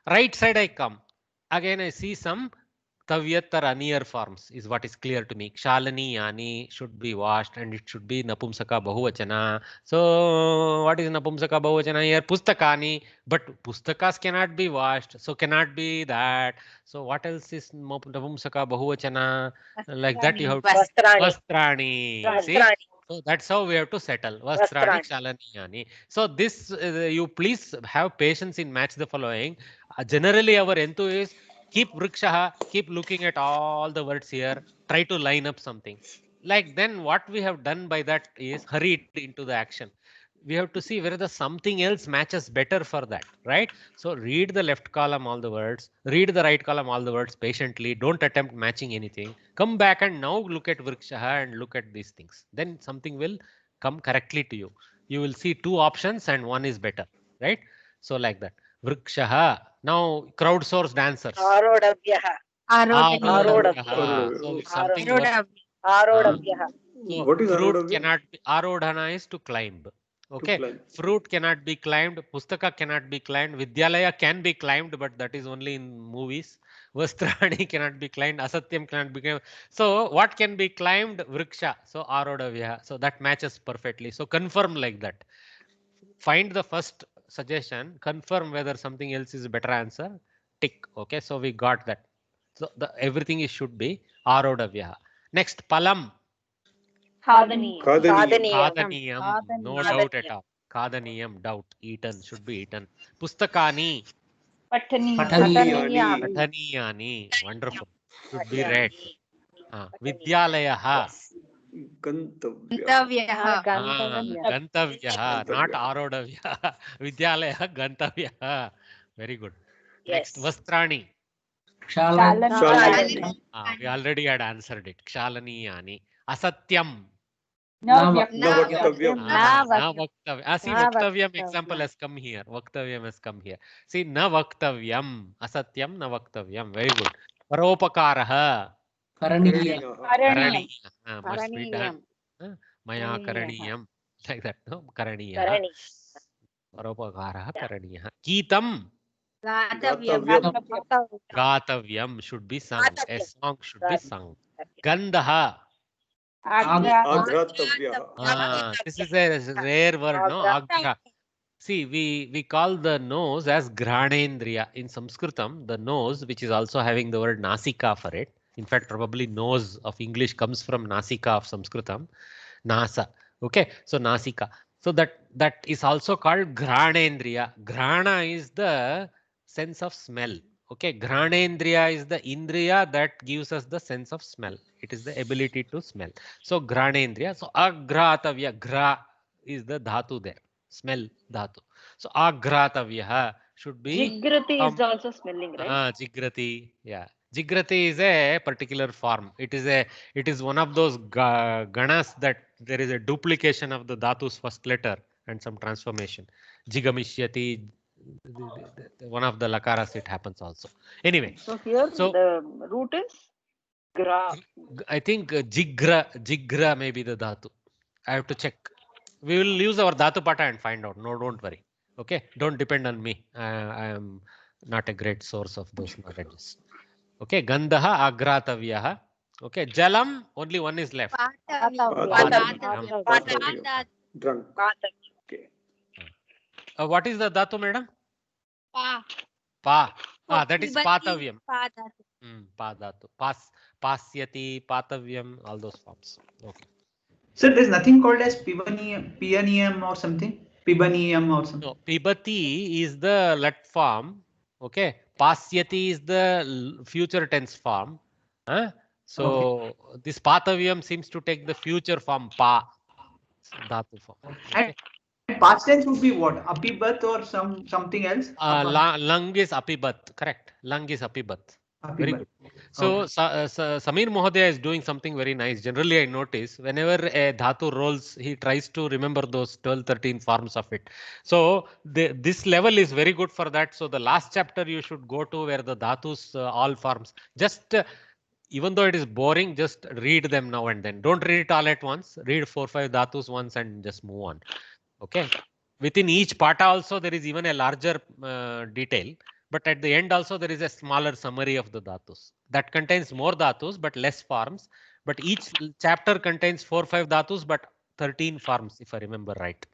right side I come. Again, I see some tavyat or aniyar forms is what is clear to me. Kshalani yani should be washed and it should be napumsaka bahuvachana. So what is napumsaka bahuvachana here? Pustakani, but pustakas cannot be washed, so cannot be that. So what else is napumsaka bahuvachana? Like that you have vastrani. See, So that's how we have to settle. Vastrani kshalaniyani. So this, you please have patience in match the following. Generally, our enthu is keep vrikshaha, keep looking at all the words here, try to line up something. Like then what we have done by that is hurried into the action. We have to see whether the something else matches better for that, right? So read the left column all the words, read the right column all the words patiently. Don't attempt matching anything. Come back and now look at vrikshaha and look at these things. Then something will come correctly to you. You will see two options and one is better, right? So like that. Vrikshaha. Now crowdsourced answers. Arodavyaha. Arodavyaha. So if something was Arodavyaha. so What is fruit Arodavya? cannot be, Arodhana is to climb. Okay. climb. Fruit cannot be climbed. Pustaka cannot be climbed. Vidyalaya can be climbed, but that is only in movies. Vastrani cannot be climbed. Asatyam cannot be climbed. So what can be climbed? Vriksha. So Arodavya. So that matches perfectly. So confirm like that. Find the first suggestion. Confirm whether something else is a better answer. Tick. Okay. So we got that. So everything is should be Arodavya. Next, Palam. Khadaniyam. No doubt at all. Khadaniyam, doubt. Eaten, should be eaten. Pustakani. Pathaniyani. Wonderful. Should be read. Vidyalayaha. Gantavyaha. Not Arodavyaha. Vidyalayaha Gantavyaha. Very good. Next, Vastrani. We already had answered it. Kshalaniyani. Asatyam. Navaktavyam. See, Vaktavyam example has come here. Vaktavyam has come here. See, Navaktavyam. Asatyam, Navaktavyam. Very good. Paropakaraha. Karaniya. Must be done. Maya Karaniyam. Like that. No? Karaniya. Paropakaraha Karaniya. Kitam. Gatavyam should be sung. A song should be sung. Gandha. This is a rare word, no? Agra. See, we call the nose as Granendriya. In Sanskritam, the nose, which is also having the word Nasika for it. In fact, probably nose of English comes from Nasika of Sanskritam. Nasa. Okay, so Nasika. So that is also called Granendriya. Grana is the sense of smell. Okay, Granendriya is the Indriya that gives us the sense of smell. It is the ability to smell. So Granendriya. So Agratavya. Gra is the dhatu there. Smell dhatu. So Agratavya should be. Jigrati is also smelling, right? Jigrati. Yeah. Jigrati is a particular form. It is one of those ganas that there is a duplication of the dhatu's first letter and some transformation. Jigamishyati. One of the lakaras it happens also. Anyway. So here the root is gra. I think jigra may be the dhatu. I have to check. We will use our dhatu pata and find out. No, don't worry. Okay, don't depend on me. I am not a great source of those knowledges. Okay, Gandhaha Agratavyaha. Okay, Jalam, only one is left. Drunk. Okay. What is the dhatu, madam? Pa. That is Patavyam. Pa dhatu. Pasyati, Patavyam, all those forms. Okay. So there's nothing called as Pibaniyam or something? Pibaniyam or something? No, Pibati is the let form. Okay. Pasyati is the future tense form. So this Patavyam seems to take the future form Pa. Dhatu form. Okay. And past tense would be what? Apibat or something else? Lung is Apibat. Correct. Lung is Apibat. Very good. So Samir Mohodaya is doing something very nice. Generally, I notice whenever a dhatu rolls, he tries to remember those 12-13 forms of it. So this level is very good for that. So the last chapter you should go to where the dhatus all forms. Just even though it is boring, just read them now and then. Don't read it all at once. Read 4-5 dhatus once and just move on. Okay. Within each pata also there is even a larger detail. But at the end also there is a smaller summary of the dhatus. That contains more dhatus but less forms. But each chapter contains 4-5 dhatus but 13 forms if I remember right.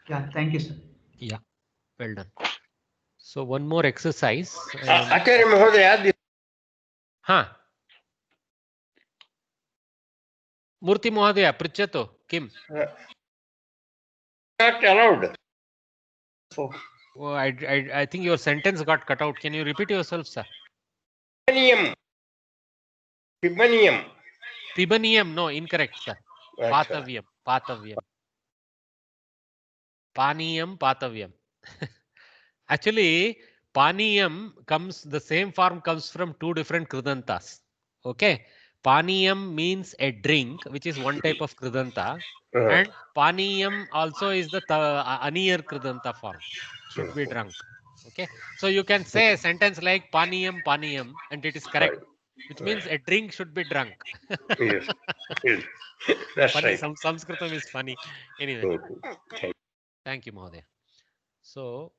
Yeah, thank you, sir. Yeah, well done. So one more exercise. Acharya Mahodaya. Murthy Mahodaya, Prichato, Kim? Not allowed. Oh, I think your sentence got cut out. Can you repeat yourself, sir? Pibanium. Pibanium. Pibanium. No, incorrect, sir. Patavyam. Patavyam. Paniyam. Patavyam. Actually, Paniyam comes, the same form comes from two different Kridantas. Okay. Paniyam means a drink, which is one type of Kridanta. And Paniyam also is the Aniyar Kridanta form. Should be drunk. Okay. So you can say a sentence like Paniyam, Paniyam, and it is correct. Which means a drink should be drunk. Yes. Yes. That's Funny, right. Sanskritam is funny. Anyway. Thank you, Mahodaya. So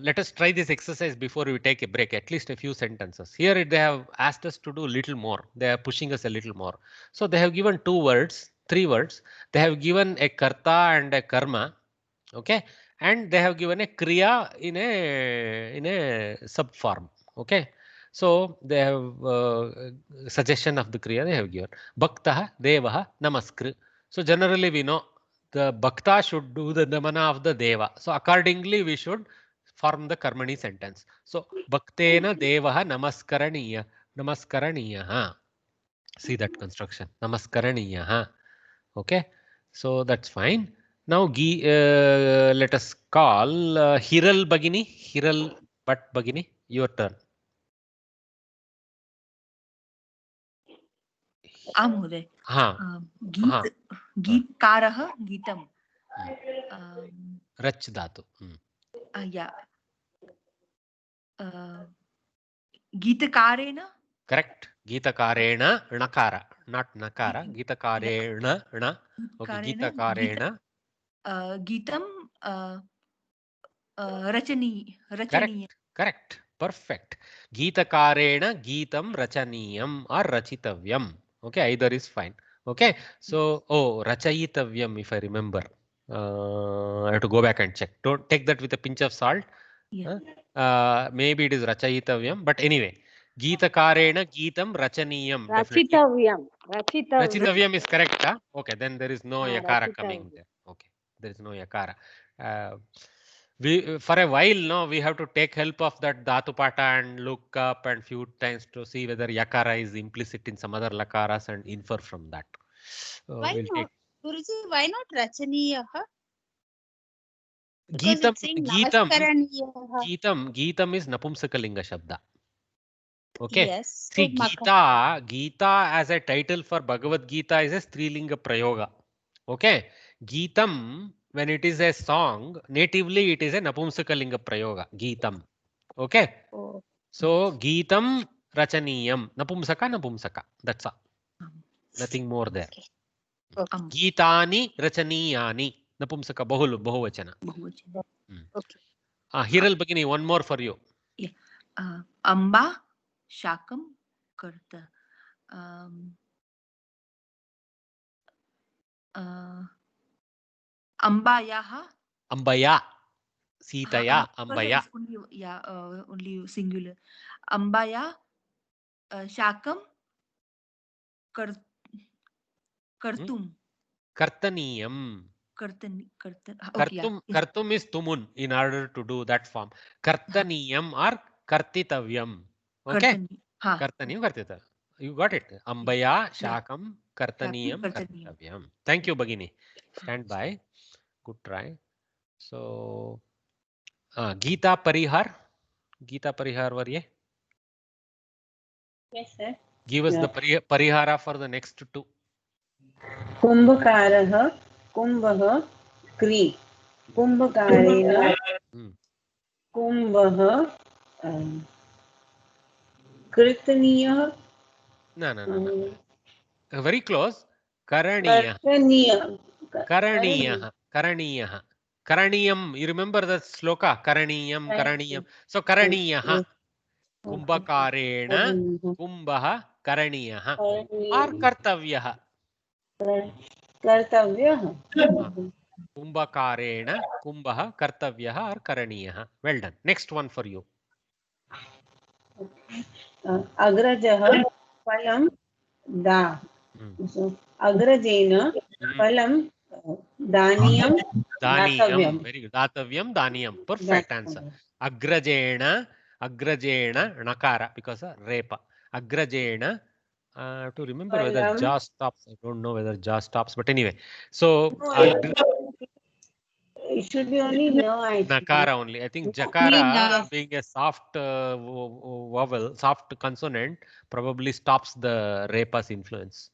let us try this exercise before we take a break, at least a few sentences. Here they have asked us to do a little more. They are pushing us a little more. So they have given three words. They have given a karta and a karma. Okay. And they have given a kriya in a sub form. Okay. So they have suggestion of the kriya they have given. Bhaktaha, devaha, namaskar. So generally we know the bhakta should do the namana of the deva. So accordingly we should form the karmani sentence. So bhaktena devaha namaskaraniya. Namaskaraniya. See that construction. Namaskaraniya. Okay. So that's fine. Now let us call Hiral Bagini. Hiral Bhat Bagini. Your turn. महोदय गीतकारः गीतं रच धातु गीतकारेण correct गीतकारेण णकार not nakara गीतकारेण ण okay गीतकारेण गीतं रचनीय correct perfect गीतकारेण गीतं रचनीयम् or रचितव्यम् okay either is fine okay so rachayitavyam if I remember I have to go back and check. Don't take that with a pinch of salt. Maybe it is rachayitavyam, but anyway Geetakarena Geetam Rachaniyam. Rachitavyam is correct. Huh? Okay, then there is no yakara coming there. Okay, there is no yakara. We for a while now we have to take help of that Dhatupata and look up and few times to see whether yakara is implicit in some other lakaras and infer from that. Why not? Guruji, why not Rachaniya? Geetam is Napumsakalinga Shabda. Okay. Yes. See, Gita as a title for Bhagavad Gita is a Strilinga Prayoga. Okay. Geetam, when it is a song, natively it is a Napumsakalinga Prayoga. Geetam. Okay. So, Geetam Rachaniyam. Napumsaka. That's all. Nothing more there. Geetani Rachaniyani. Napumsaka Bahuvachana. Okay. Hiral Bagini, one more for you. Yeah. Amba Shakam Karta. Ambaya. Sitaya. Ambaya. Only singular. Ambaya Shakam Kartum. Kartaniyam. Kartum is tumun in order to do that form. Kartaniyam or kartitavyam. Okay. Kartaniyam kartita. You got it. Ambaya Shakam Kartaniyam Kartitavyam. Thank you, Bagini. Stand by. Good try. So Geeta Parihar. Geeta Parihar Varye. Yes, sir. Give us the Parihara for the next two. कुंभकारः कुंभः क्री कुंभकारेण कुंभः कीर्तनीयः No. Very close. Karaniyah. Karaniyam. You remember the sloka? Karaniyam. So Karaniyah. Kumbhakarena Kumbha Karaniyah. Or Kartavyah. Kumbhakarena Kumbha Kartavyah or Karaniyah. Well done. Next one for you. अग्रजः फलं दा अग्रजेन फलं Daniyam. Daniyam. Very good. Datavyam, Daniyam. Perfect answer. Agrajena nakara because of repa. Agrajena. To remember whether ja stops. I don't know whether ja stops, but anyway. So it should be only no. Nakara only. I think jakara being a soft vowel, soft consonant, probably stops the repa's influence.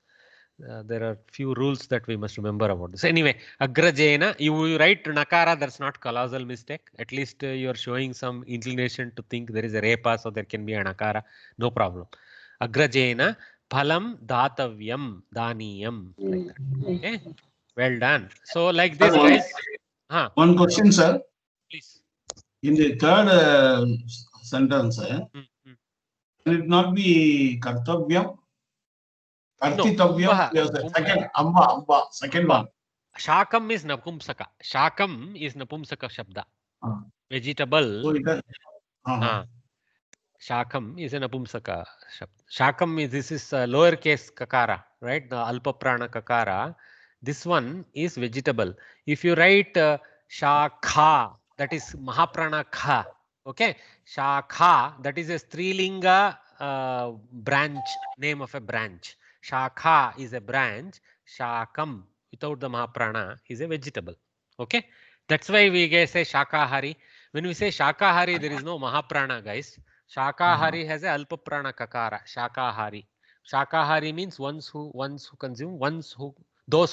There are few rules that we must remember about this. Anyway, agrajena, you write nakara, that's not colossal mistake. At least you are showing some inclination to think there is a repa, so there can be a nakara. No problem. Agrajena, phalam datavyam, daniyam, like that. Okay, well done. So like this, guys. One question, sir. Please. In the third sentence, can it not be kartavyam? Kartitavyam, amba, second one. Shakam is napumsaka. Shakam is napumsaka shabda. Vegetable. Shakam is a napumsaka shabda. Shakam is, this is lowercase kakara, right? The alpa prana kakara. This one is vegetable. If you write shakha, that is mahaprana kha. Okay, shakha, that is a strilinga branch, name of a branch. Shakha is a branch. Shakam without the mahaprana is a vegetable. Okay, that's why we say shakahari. When we say shakahari, there is no mahaprana, guys. Shakahari has a alpa prana kakara. Shakahari. Shakahari means those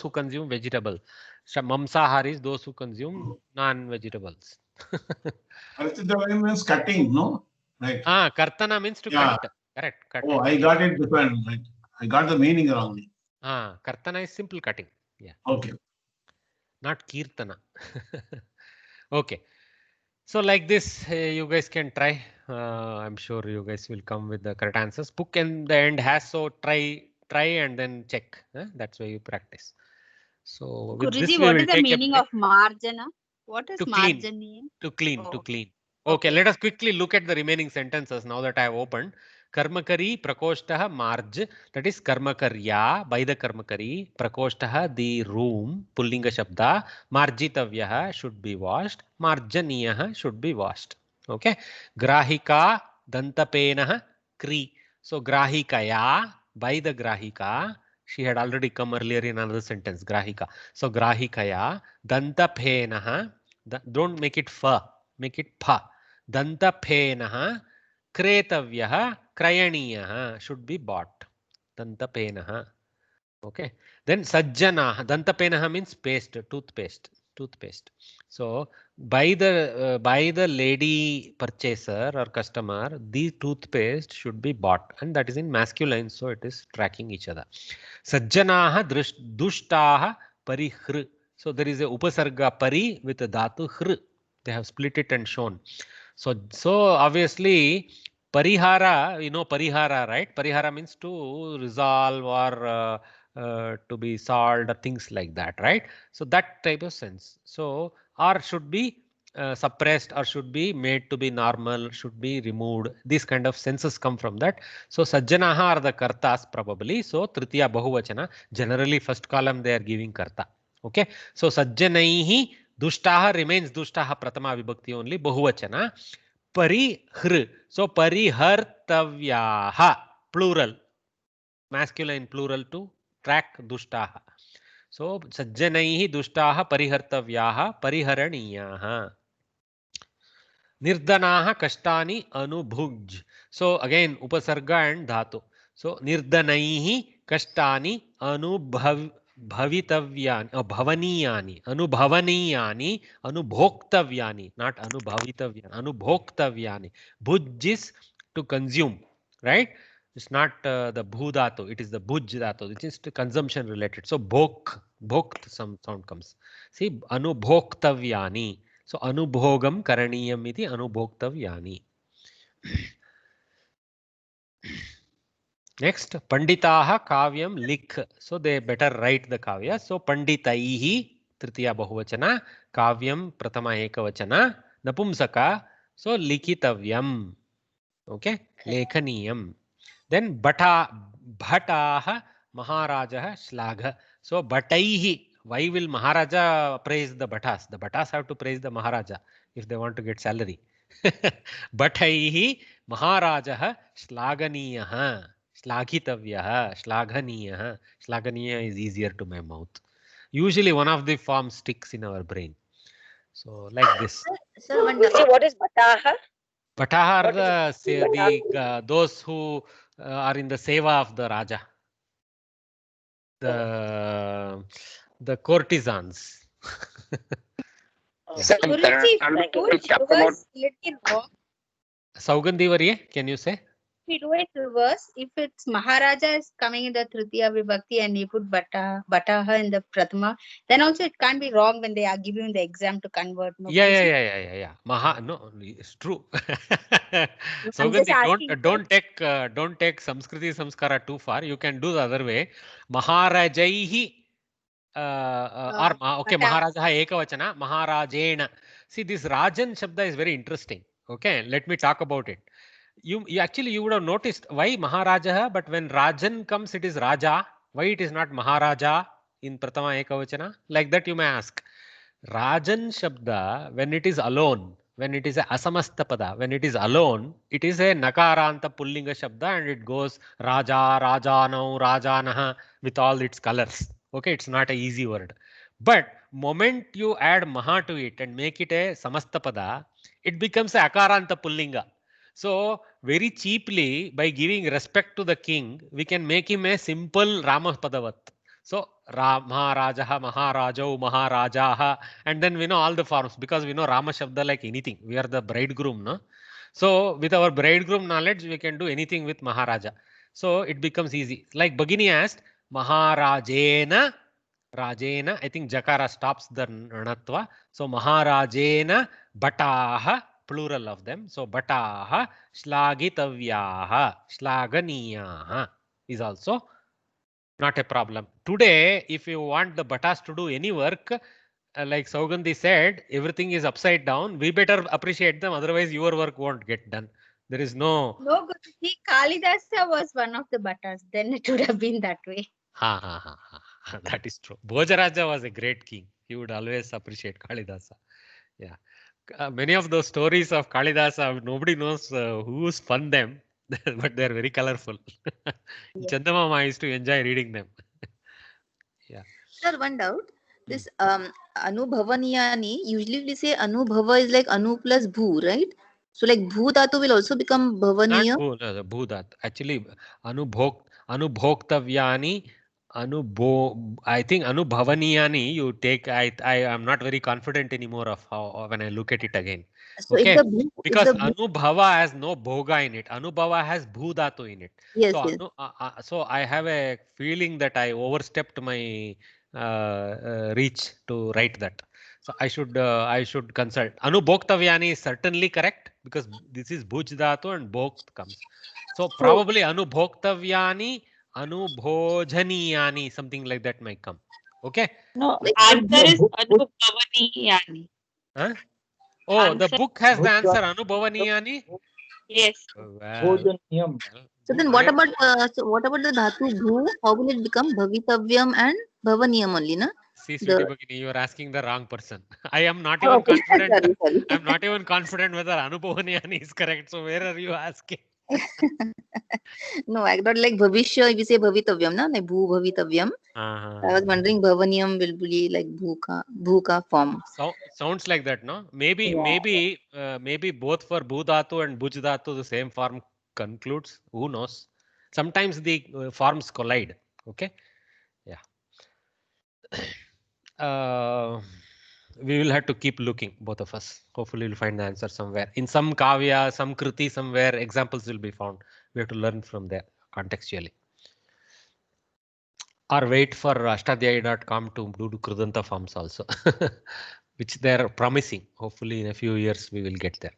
who consume vegetable. Mamsaharis, those who consume non-vegetables. Kartitavyam means cutting, no? Right. Kartana means to cut. Correct. Cut. Oh, I got it different. Right. I got the meaning wrongly. Kartana is simple cutting. Yeah. Okay. Not kirtana. Okay. So like this, you guys can try. I'm sure you guys will come with the correct answers. Book in the end has, so try and then check. That's why you practice. So with Guruji, this, what is the meaning of marjana? What is marjana? To clean. Okay, let us quickly look at the remaining sentences now that I have opened. Karmakari prakoshtah marj, that is karmakarya, by the karmakari. Prakoshtah, the room, pullinga shabda. Marjitavyah, should be washed. Marjaniyah, should be washed. Okay. Grahika dantapenah kri. So grahikaya, by the grahika. She had already come earlier in another sentence, grahika. So grahikaya dantapenah, don't make it fa, make it pa. Dantapenah kretavyah krayaniyah, should be bought. Dantapenah. Okay. Then sajjana, dantapenah means paste, toothpaste. So by the lady purchaser or customer, the toothpaste should be bought, and that is in masculine, so it is tracking each other. Sajjanaha dushtaha parihr. So there is a upasarga pari with a dhatu hr. They have split it and shown. So obviously parihara, you know parihara, right? Parihara means to resolve or to be solved, or things like that, right? So that type of sense. So or should be suppressed, or should be made to be normal, should be removed. These kind of senses come from that. So sajjanaha are the kartas probably. So tritiya bahuvachana. Generally first column they are giving karta. Okay. So sajjanaihi dushtaha remains dushtaha pratama vibhakti only, bahuvachana. Parihr. So parihartavyaha, plural. Masculine plural to track dushtaha. So sajjanaihi dushtaha parihartavyaha pariharaniyaha. Nirdanaha kashtani anubhuj. So again upasarga and dhatu. So nirdanaihi kashtani bhavitavyani, bhavaniyani, anubhavaniyani, anubhoktavyani, not anubhavitavyani, anubhoktavyani. Bhuj is to consume, right? It's not the bhu dhatu, it is the bhuj dhatu, which is to consumption related. So bhokt, some sound comes. See, anubhoktavyani. So anubhogam karaniyam iti anubhoktavyani. Next, panditaha kavyam likh. So they better write the kavya. So panditaihi tritiya bahuvachana, kavyam pratama ekavachana, napumsaka. So likitavyam. Okay, lekhaniyam. Then bhataha maharajah shlagha. So bhataihi, Why will Maharaja praise the Bhattas? The Bhattas have to praise the Maharaja if they want to get salary. Bhattaihi Maharajah Shlaganiyah. Shlagitavyah. Shlaganiyah. Shlaganiyah is easier to my mouth. Usually one of the forms sticks in our brain. So like this. Sir, what is Bhataha? Bhataha are those who are in the seva of the Raja. The courtesans. Saugandhi, can you say? If we do it reverse, if it's Maharaja is coming in the Tritiya Vibhakti and you put Bhataha in the Prathama, then also it can't be wrong when they are giving the exam to convert. No, Yeah. No, it's true. Saugandhi, don't take Samskriti Samskara too far. You can do the other way. Maharajaihi. Okay, Maharaja Ekavachana, Maharajena. See, this Rajan Shabda is very interesting. Okay, let me talk about it. You would have noticed why Maharaja, but when Rajan comes, it is Raja. Why it is not Maharaja in Prathama Ekavachana? Like that you may ask. Rajan Shabda, when it is alone, when it is a Asamastapada, when it is alone, it is a Nakaranta Pullinga Shabda and it goes Raja, Rajanau, Rajanaha with all its colors. Okay, it's not an easy word. But moment you add Maha to it and make it a Samastapada, it becomes a Akaranta Pullinga. So very cheaply, by giving respect to the king, we can make him a simple Ramapadavat. So Maharajaha, Maharajau, Maharajaha, and then we know all the forms because we know Rama Shabda like anything. We are the bridegroom, no? So with our bridegroom knowledge, we can do anything with Maharaja. So it becomes easy. Like Bhagini asked, Maharajena, Rajena, I think Jakara stops the Ranatva. So Maharajena, Bhataha, plural of them. So Bhataha, Shlagitavyaha, Shlaganiyaha is also not a problem. Today, if you want the Bhattas to do any work, like Saugandhi said, everything is upside down. We better appreciate them, otherwise your work won't get done. There is no. No, Guruji, Kalidasa was one of the Bhattas. Then it would have been that way. That is true. Bhojaraja was a great king. He would always appreciate Kalidasa. Yeah. Many of those stories of Kalidasa, nobody knows who spun them, but they are very colorful. Chandamama, I used to enjoy reading them. Yeah. Sir, one doubt. This Anubhavaniyani, usually we say Anubhava is like Anu plus Bhu, right? So like Bhu Dhatu will also become Bhavaniya? Not Bhu Dhatu. Actually, Anubhoktavyani, I think Anubhavaniyani you take, I am not very confident anymore of how when I look at it again. So okay, because Anubhava has no Bhoga in it. Anubhava has Bhu Dhatu in it. Yes, so, yes. So I have a feeling that I overstepped my reach to write that. So I should consult. Anubhoktavyani is certainly correct because this is Bhuj Dhatu and Bhokt comes. So probably Anubhoktavyani, Anubhojaniyani, something like that might come. Okay. No, answer is Anubhavaniyani. Huh? Oh, the book has the answer Anubhavaniyani. Yes. Well, so then what about the Dhatu Bhu? How will it become Bhavitavyam and Bhavaniyam only, na? See, Sweetie Bhagini, you are asking the wrong person. I am not even confident. Sorry. I'm not even confident whether Anubhavaniyani is correct. So where are you asking? No, I got like Bhavishya, if you say Bhavitavyam, na? Like Bhu Bhavitavyam. I was wondering Bhavaniyam will be like Bhuka form. So, sounds like that, no? Maybe both for Bhu Dhatu and Bhuj Dhatu the same form concludes. Who knows? Sometimes the forms collide. Okay. Yeah. We will have to keep looking, both of us. Hopefully we'll find the answer somewhere. In some kavya, some kriti, somewhere examples will be found. We have to learn from there contextually. Or wait for ashtadhyayi.com to do Krudanta forms also, which they are promising. Hopefully in a few years we will get there.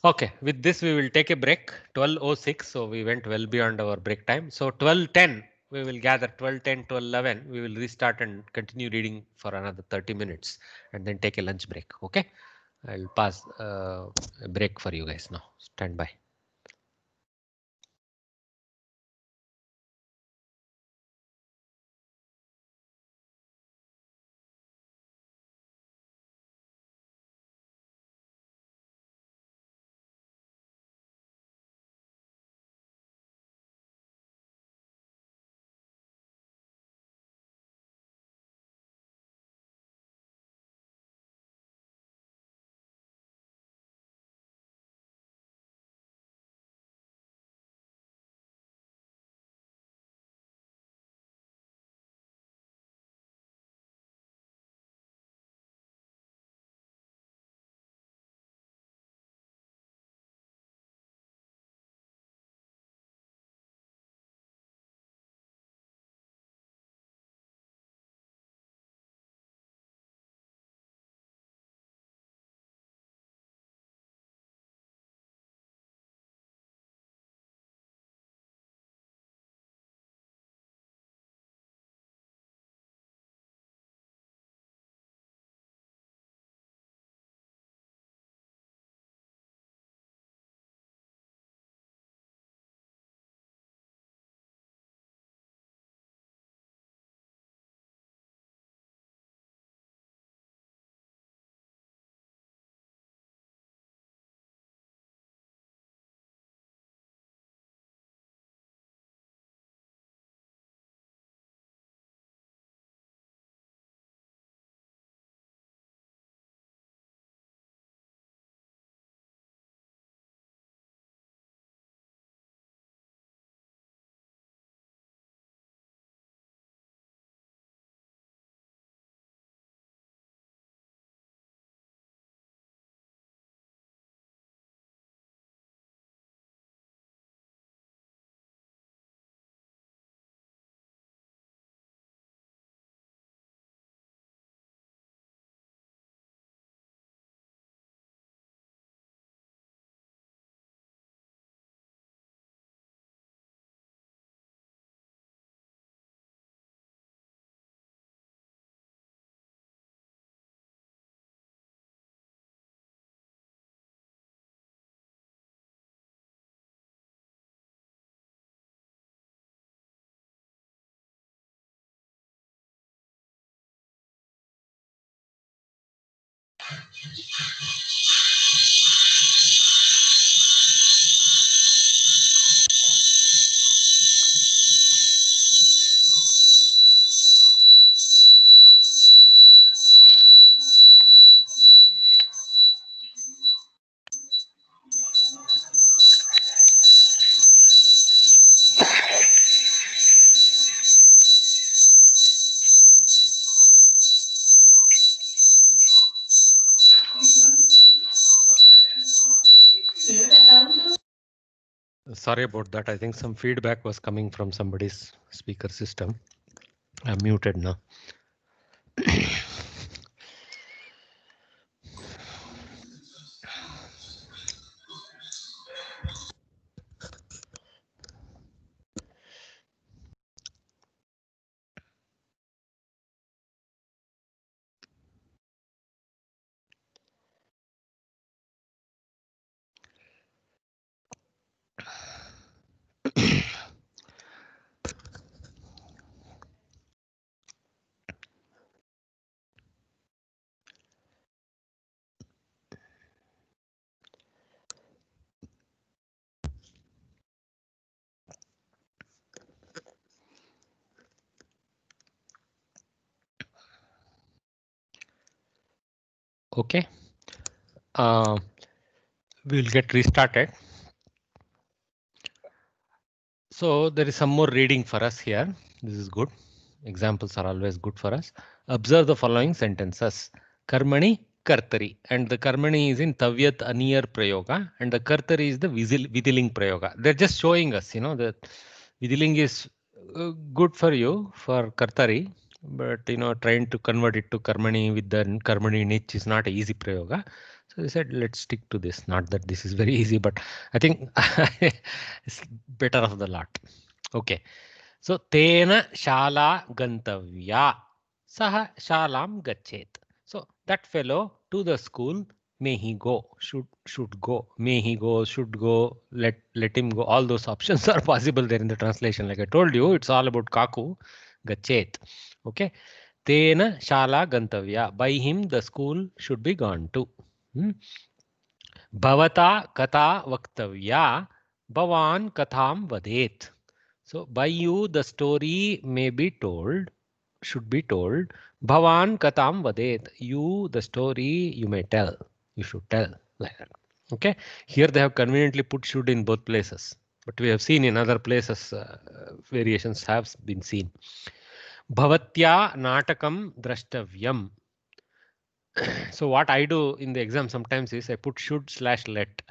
Okay, with this we will take a break. 12:06, so we went well beyond our break time. So 12:10. We will gather 12:10, 12:11. We will restart and continue reading for another 30 minutes and then take a lunch break. Okay, I'll pass a break for you guys now. Stand by. Sorry about that. I think some feedback was coming from somebody's speaker system. I'm muted now. Okay. We'll get restarted. So there is some more reading for us here. This is good. Examples are always good for us. Observe the following sentences. Karmani Kartari, and the Karmani is in Tavyat Aniyar Prayoga, and the Kartari is the Vidiling Prayoga. They're just showing us, that Vidiling is good for you for Kartari, but trying to convert it to Karmani with the Karmani niche is not an easy Prayoga. So they said, let's stick to this. Not that this is very easy, but I think it's better of the lot. Okay. So, Tena Shala Gantavya. Saha Shalam Gachet. So, that fellow to the school, may he go, should go, may he go, should go, let him go. All those options are possible there in the translation. Like I told you, it's all about Kaku, Gachet. Okay. Tena Shala Gantavya. By him, the school should be gone to. Bhavata Katha Vaktavya. Bhavan Katham Vadet. So by you, the story may be told, should be told. Bhavan Katham Vadet. You, the story, you may tell. You should tell. Like that. Okay. Here they have conveniently put should in both places. But we have seen in other places, variations have been seen. Bhavatya Natakam Drashtavyam. So what I do in the exam sometimes is I put should/let.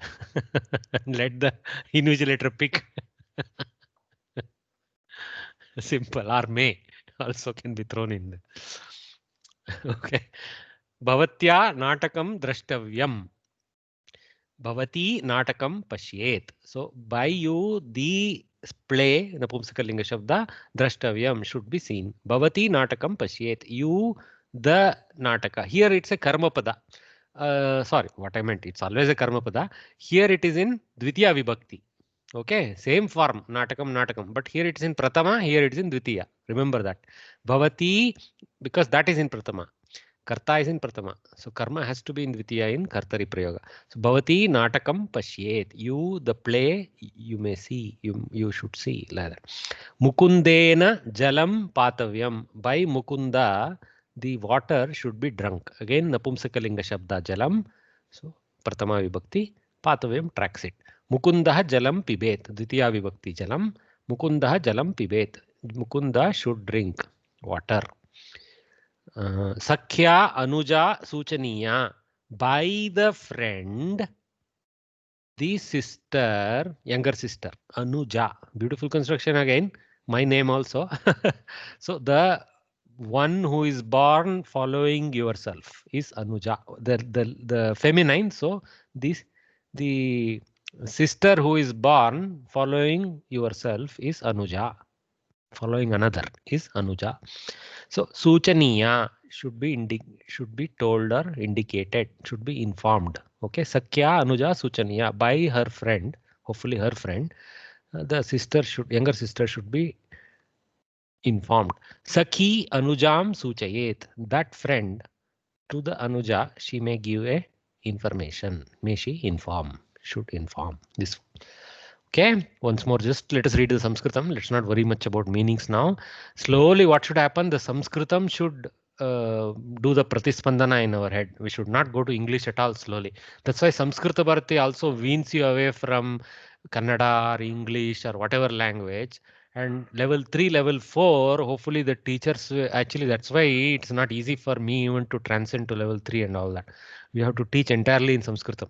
Let the invigilator pick. Simple, or may also can be thrown in there. Okay. Bhavatya Natakam Drashtavyam. Bhavati Natakam Pashyet. So by you, the play, Napumsakalinga Shabda, Drashtavyam should be seen. Bhavati Natakam Pashyet. You, the Nataka. Here it's a Karmapada. Sorry, what I meant, it's always a Karmapada. Here it is in Dvitiya Vibhakti. Okay, same form, Natakam, but here it is in Pratama, here it is in Dvitiya. Remember that. Bhavati, because that is in Pratama. Karta is in Pratama. So karma has to be in Dvitiya in Kartari Prayoga. So Bhavati Natakam Pashyet. You, the play, you may see, you should see. Like that. Mukundena Jalam Patavyam. By Mukunda, the water should be drunk. Again, Napumsakalinga Shabda Jalam. So Pratama Vibhakti. Patavyam tracks it. Mukundaha Jalam Pibet. Dvitiya Vibhakti Jalam. Mukundaha Jalam Pibet. Mukunda should drink water. Sakhya Anuja Suchaniya. By the friend, the sister, younger sister, Anuja. Beautiful construction again. My name also. So the one who is born following yourself is Anuja. The feminine. So the sister who is born following yourself is Anuja. Following another is Anuja. So Suchaniya should be told or indicated, should be informed. Okay, Sakhya Anuja Suchaniya, by her friend, hopefully her friend, the younger sister should be informed. Sakhi Anujam Suchayet, that friend to the Anuja, she may give a information. May she inform. Should inform. This. Okay. Once more, just let us read the Sanskritam. Let's not worry much about meanings now. Slowly, what should happen? The Sanskritam should do the pratispandana in our head. We should not go to English at all slowly. That's why Samskrita Bharati also weans you away from Kannada or English or whatever language. And level 3, level 4, hopefully the teachers, actually that's why it's not easy for me even to transcend to level 3 and all that. We have to teach entirely in Sanskritam.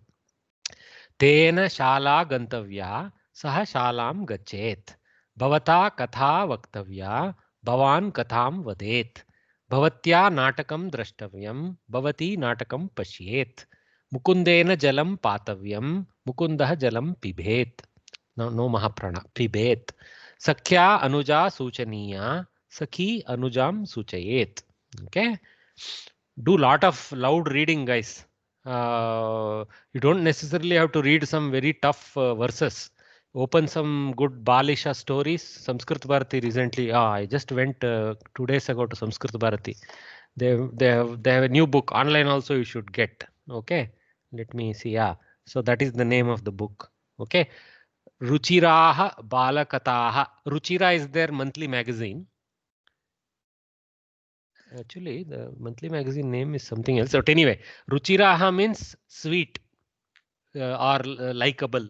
Tena shala gantavya saha shalam gachet. Bhavata katha vaktavya bhavan katham vadet. Bhavatya natakam drashtavyam bhavati natakam pashyet. Mukundena jalam patavyam mukundah jalam pibhet. No mahaprana. Pibhet. Sakhya anuja suchaniya sakhi anujam suchayet. Okay. Do lot of loud reading, guys. You don't necessarily have to read some very tough verses. Open some good Balisha stories. Sanskrit Bharati recently. I just went 2 days ago to Sanskrit Bharati. They have a new book online also. You should get. Okay. Let me see. Yeah. So that is the name of the book. Okay. Ruchiraha Balakataha. Ruchira is their monthly magazine. Actually, the monthly magazine name is something else. But anyway, Ruchiraha means sweet or likable.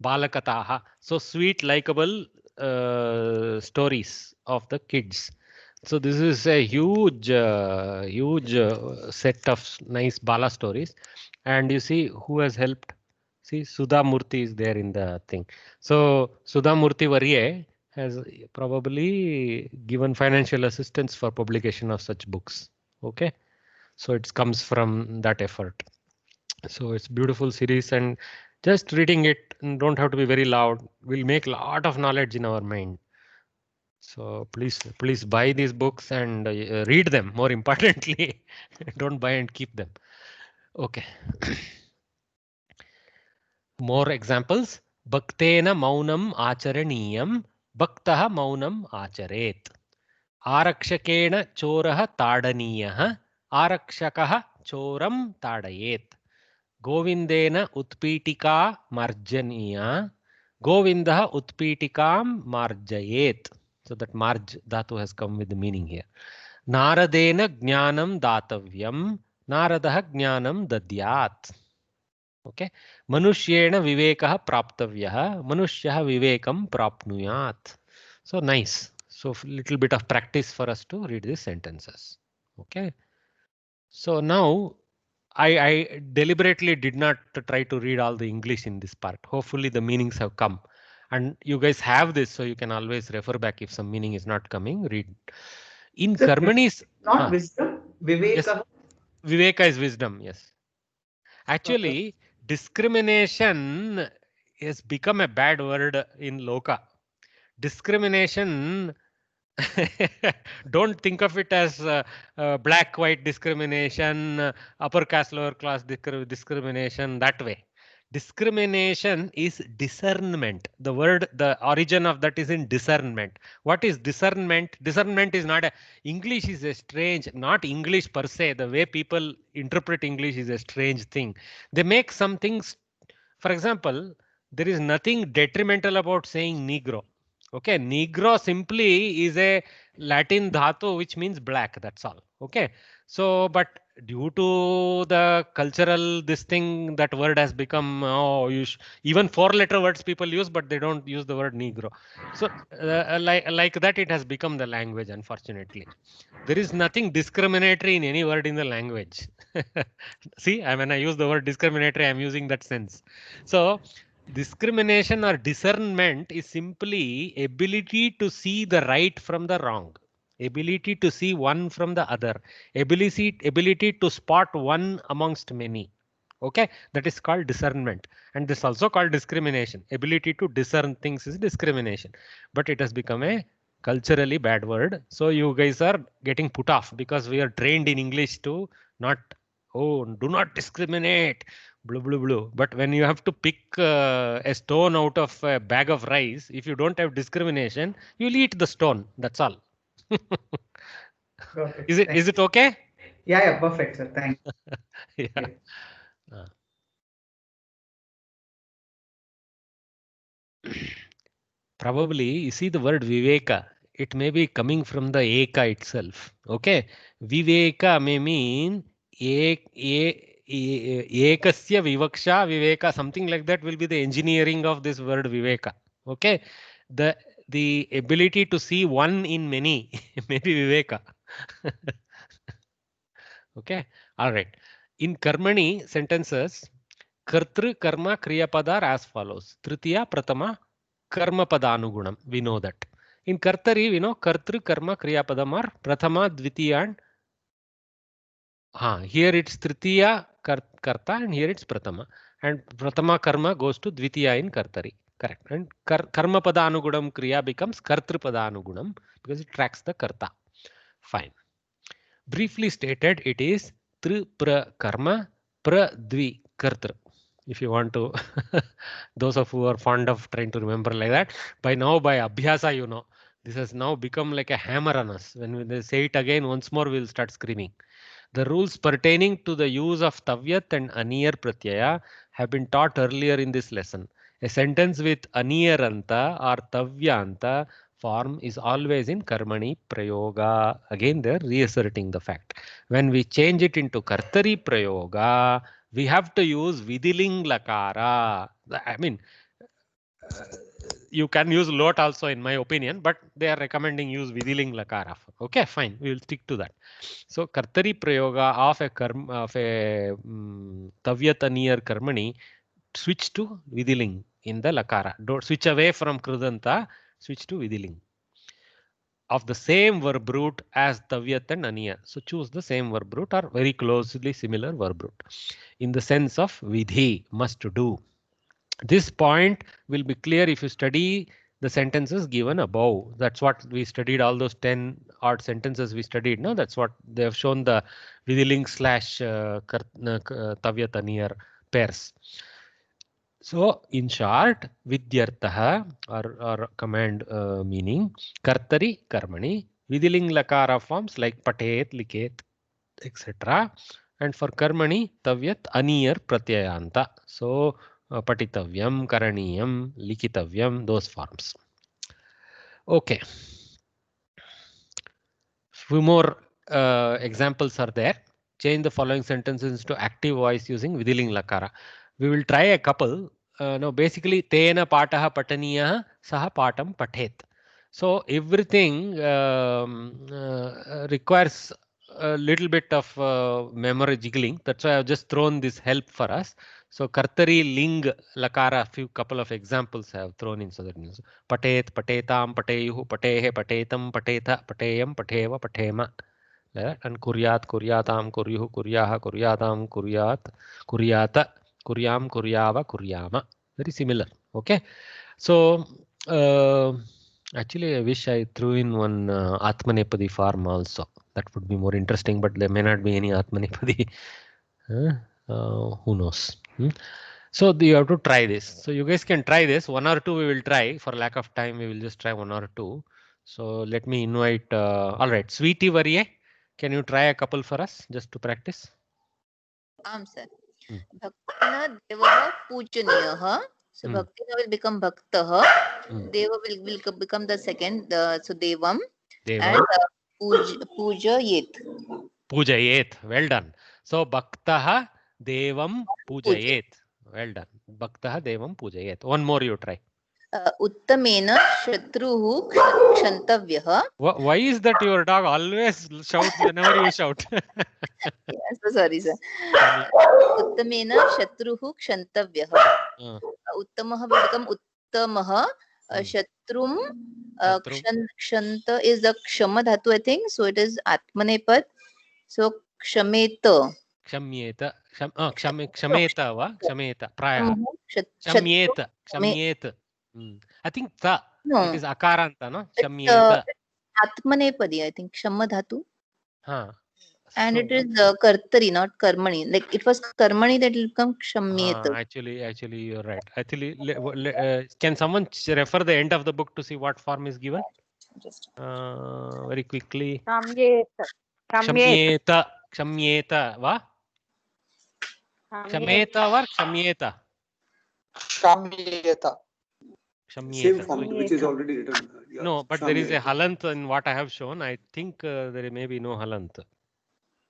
Balakataha. So sweet, likable stories of the kids. So this is a huge set of nice Bala stories. And you see who has helped. See, Sudha Murthy is there in the thing. So Sudha Murthy Varye has probably given financial assistance for publication of such books. Okay. So it comes from that effort. So it's beautiful series, and just reading it, don't have to be very loud, will make a lot of knowledge in our mind. So please buy these books and read them. More importantly, don't buy and keep them. Okay. More examples. Bhaktena maunam acharaniyam bhaktaha maunam acharet. Arakshakena choraha tadaniyah arakshakaha choram tadayet. Govindena utpitika marjaniya Govindaha utpitikam marjayet. So that marj dhatu has come with the meaning here. Naradena jnanam datavyam naradaha jnanam dadyat. Okay. Manushyena vivekaha praptavyah manushyaha vivekam prapnuyat. So nice. So little bit of practice for us to read these sentences. Okay. So now I deliberately did not try to read all the English in this part. Hopefully the meanings have come. And you guys have this, so you can always refer back if some meaning is not coming. Read. In Karmanis. Not wisdom. Viveka. Yes. Viveka is wisdom. Yes. Actually, discrimination has become a bad word in Loka. Discrimination. Don't think of it as black-white discrimination, upper caste, lower class discrimination that way. Discrimination is discernment. The word, the origin of that is in discernment. What is discernment? Discernment is not a, English is a strange, not English per se. The way people interpret English is a strange thing. They make some things, for example, there is nothing detrimental about saying Negro. Okay, Negro simply is a Latin dhatu which means black. That's all. Okay, so but due to the cultural this thing, that word has become even 4-letter words people use, but they don't use the word Negro. So like that, it has become the language. Unfortunately, there is nothing discriminatory in any word in the language. See, when I use the word discriminatory, I'm using that sense. So discrimination or discernment is simply ability to see the right from the wrong, ability to see one from the other, ability to spot one amongst many. Okay, that is called discernment, and this also called discrimination. Ability to discern things is discrimination, but it has become a culturally bad word. So you guys are getting put off because we are trained in English to not, do not discriminate. Blue, blue, blue. But when you have to pick a stone out of a bag of rice, if you don't have discrimination, you'll eat the stone. That's all. Is it okay? Yeah, perfect, sir. Thanks. Yeah. Probably, you see the word viveka, it may be coming from the eka itself. Okay, viveka may mean ekasya vivaksha viveka, something like that will be the engineering of this word viveka. Okay, the ability to see one in many may be viveka. Okay, all right. In karmani sentences, kartru karma kriyapada are as follows: tritiya, pratama, karma padanugunam. We know that. In kartari, we know kartru karma kriyapadam are prathama, dvitiya, and here it's tritiya karta and here it's pratama. And pratama karma goes to dvitiya in kartari. Correct. And karma padanugunam kriya becomes kartru padanugunam because it tracks the karta. Fine. Briefly stated, it is tri pra karma pra dvi kartra. If you want to, those of who are fond of trying to remember like that, by now by abhyasa, you know, this has now become like a hammer on us. When they say it again once more, we'll start screaming. The rules pertaining to the use of tavyat and aniyar pratyaya have been taught earlier in this lesson. A sentence with aniyaranta or tavyanta form is always in karmani prayoga. Again, they're reasserting the fact. When we change it into kartari prayoga, we have to use vidiling lakara. I mean, you can use lot also in my opinion, but they are recommending use vidiling lakara. Okay, fine. We will stick to that. So kartari prayoga of a tavyataniyar karmani, switch to vidiling in the lakara. Don't switch away from krudanta, switch to vidiling of the same verb root as tavyat and aniya. So choose the same verb root or very closely similar verb root in the sense of vidhi, must do. This point will be clear if you study the sentences given above. That's what we studied, all those 10 odd sentences we studied. No, that's what they have shown, the vidiling slash tavyat aniyar pairs. So in short, vidyartaha or command meaning kartari karmani, vidiling lakara forms like patet, liket, etc. And for karmani, tavyat aniyar pratyayanta. So patitavyam, karaniyam, likitavyam, those forms. Okay. Few more examples are there. Change the following sentences to active voice using vidiling lakara. We will try a couple. No, basically, tena pataha pataniya saha patam pathet. So everything requires a little bit of memory jiggling. That's why I've just thrown this help for us. So kartari, ling, lakara, few couple of examples I have thrown in so that means patet, patetam, pateyuhu, patehe, patetam, pateta, pateyam, pateva, patema. And kuryat, kuryatam, kuryuhu, kuryaha, kuryatam, kuryat, kuryata, kuryam, kuryava, kuryama. Very similar. Okay. So actually I wish I threw in one Atmanepadi form also. That would be more interesting, but there may not be any Atmanepadi. Who knows? So you have to try this. So you guys can try this. One or two we will try. For lack of time, we will just try one or two. So let me invite. All right, Sweetie Variye, can you try a couple for us just to practice? Sir. Bhaktina Deva Pujaniyah. So Bhaktina will become Bhaktah. Deva will become the second. So Devam. And Pujayet. Pujayet. Well done. So Bhaktah Devam Pujayet. Well done. Bhaktah Devam Pujayet. One more you try. Uttamena Shatruhu Kshantavyah. Why is that your dog always shouts whenever you shout? Yes, so sorry, sir. Uttamena Shatruhu Kshantavyah. Uttamaha will become Uttamaha. Shatrum. Kshanta is the Kshama Dhatu, I think. So it is Atmanepad. So Kshameta. Kshamyeta. Kshameta va? Kshameta. Praya. Kshamyeta. Kshamyeta. I think tha. No. It is akaranta, no? Kshamyeta. Atmanepadi, I think. Kshama Dhatu. And it is Kartari, not Karmani. Like it was Karmani that will become Kshamyeta. Actually, you're right. Actually, can someone refer the end of the book to see what form is given? Just very quickly. Kshamyeta. Kshamyeta. Va? Kshameta or Kshamyeta? Kshamyeta. Same form, which is already written. Yeah, No, but there is a Shamyet. halant in what I have shown. I think there may be no halant.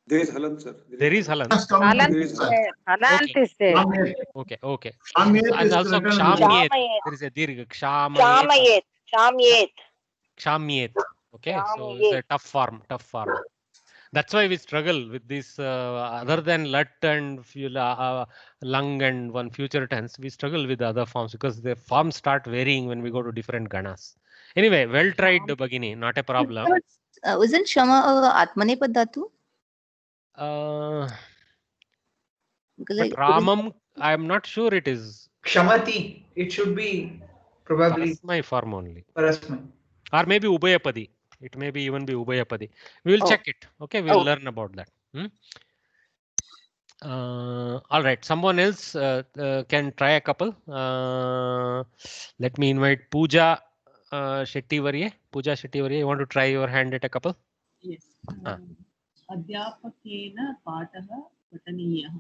There is halant, sir. There is halant. Halant There is is there. Halant is there. Okay. Shamyet And is also written in kshamyet. Shamayet. There is a dirgha. Kshamayet. Shamayet. Shamayet. Kshamyet. Okay, so it's a tough form. That's why we struggle with this. Other than lut and lung and one future tense, we struggle with the other forms because the forms start varying when we go to different ganas. Anyway, well tried, Bhagini. Not a problem. Isn't Shama Atmanepad Dhatu? But Ramam, I am not sure it is. Kshamati. It should be probably Parasmai form only. Parasmai. Or maybe Ubhayapadi. It may be even be Ubhayapadi. We will check it. Okay, we will learn about that. All right, someone else can try a couple. Let me invite Pooja Shetty-Varye. Pooja Shetty-Varye, you want to try your hand at a couple? Yes. अध्यापकेन पाठः पठनीयः.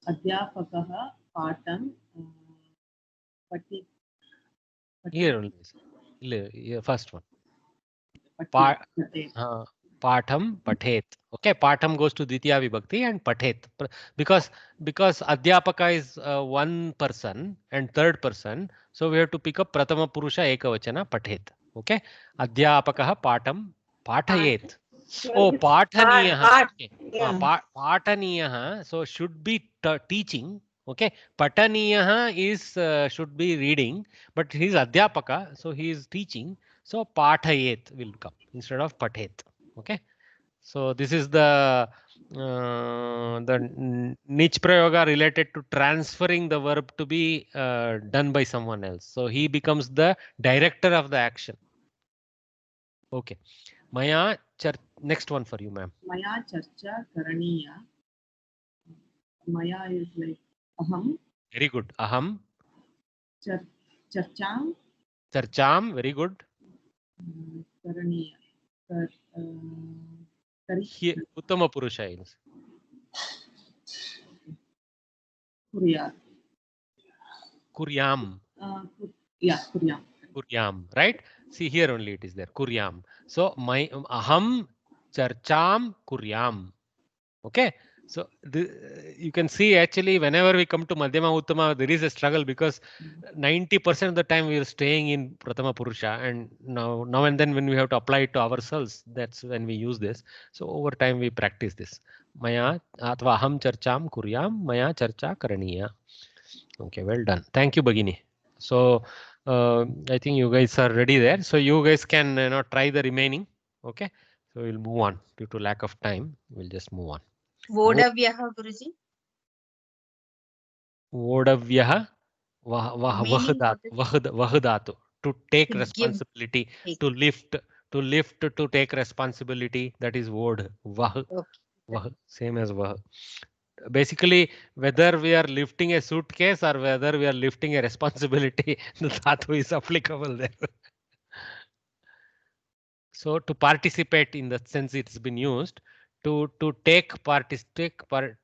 अध्यापकः पाठं पठि. Here only. First one. Patham pathet. Okay, patham goes to Ditya Vibhakti and pathet. Because Adhyapaka is one person and third person, so we have to pick up Prathama Purusha Ekavachana pathet. Okay, Adhyapakaha patham pathayet. Oh, pathaniyah. Pathaniyah. So should be teaching. Okay, pataniyah is should be reading, but he is Adhyapaka, so he is teaching. So pathayet will come instead of pathet. Okay, so this is the niche prayoga related to transferring the verb to be done by someone else. So he becomes the director of the action. Okay, Maya, next one for you, ma'am. Maya charcha karaniya. Maya is like aham. Very good. Aham. Charcham. Charcham. Very good. Karaniya. Uttama Purusha is. Kuryat. Kuryam. Yeah, Kuryam. Kuryam, right? See, here only it is there. Kuryam. So my aham charcham kuryam. Okay. So you can see actually whenever we come to Madhyama Uttama, there is a struggle because 90% of the time we are staying in Prathama Purusha, and now and then when we have to apply it to ourselves, that's when we use this. So over time we practice this. Maya atva aham charcham kuryam, maya charcha karaniya. Okay, well done. Thank you, Bhagini. So I think you guys are ready there. So you guys can try the remaining. Okay. So we'll move on due to lack of time. We'll just move on. Vodavyaha, Guruji. Vodavyaha vahadatu. To take responsibility, to lift, to take responsibility. That is vod. Vah. Same as vah. Basically, whether we are lifting a suitcase or whether we are lifting a responsibility, the dhatu is applicable there. So to participate, in the sense it's been used, to take part,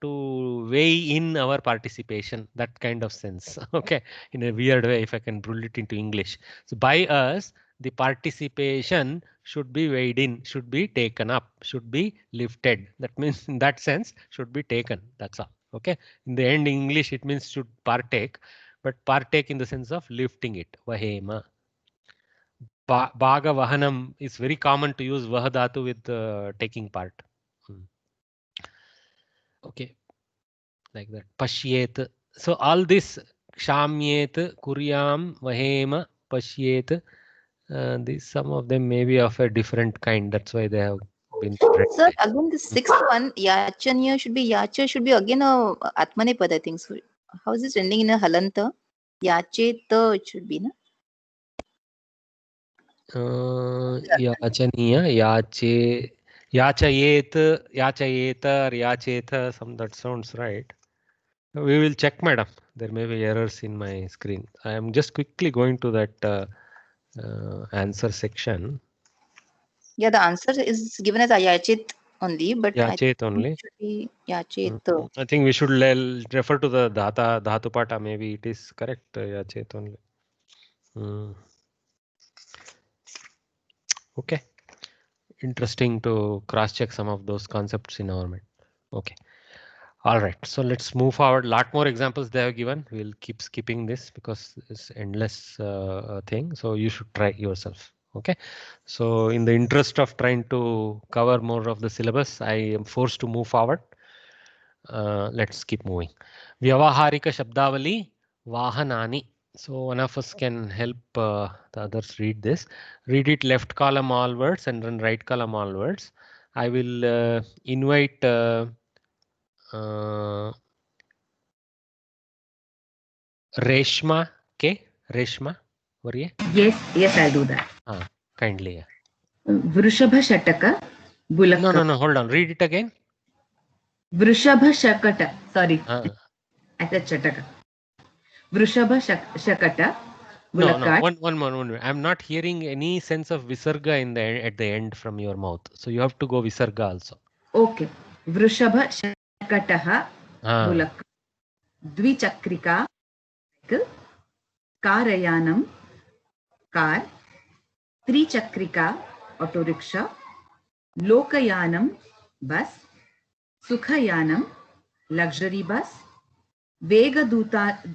to weigh in our participation, that kind of sense. Okay, in a weird way, if I can rule it into English. So by us, the participation should be weighed in, should be taken up, should be lifted. That means in that sense should be taken. That's all. Okay. In the end, in English, it means should partake, but partake in the sense of lifting it. Vahema. Bhaga Vahanam is very common to use Vahadatu with taking part. Okay. Like that. Pashyet. So all this Kshamyet, Kuryam, Vahema, Pashyet. These some of them may be of a different kind. That's why they have been. Sir, again the sixth one, Yachanya should be Yacha should be again a Atmanepad, I think. So how is this ending in a Halanta? Yacheta it should be, na? Yachaniya, Yachayet, or Yacheta. Some that sounds right. We will check, madam. There may be errors in my screen. I am just quickly going to that. Answer section. Yeah, the answer is given as Ayachit only, but Yachet only. It should be Yachet. I think we should refer to the Dhatu Pata. Maybe it is correct. Yachet only. Okay. Interesting to cross check some of those concepts in our mind. Okay. All right. So let's move forward. Lot more examples they have given. We'll keep skipping this because it's endless thing. So you should try yourself. Okay. So in the interest of trying to cover more of the syllabus, I am forced to move forward. Let's keep moving. Vyavaharika Shabdavali Vahanani. So one of us can help the others read this. Read it left column all words and then right column all words. I will invite Reshma. Okay, Reshma, were you? Yes, I'll do that. Kindly. Yeah. Vrushabha Shataka Bulaka. No, hold on. Read it again. Vrushabha Shakata. Sorry. I said Shataka. Vrushabha Shakata. No, one more. I'm not hearing any sense of visarga in the at the end from your mouth. So you have to go visarga also. Okay. Vrushabha Shakataha Bulaka. Dvichakrika Karayanam car. Trichakrika auto rickshaw. Lokayanam bus. Sukhayanam luxury bus. Vegadutayanam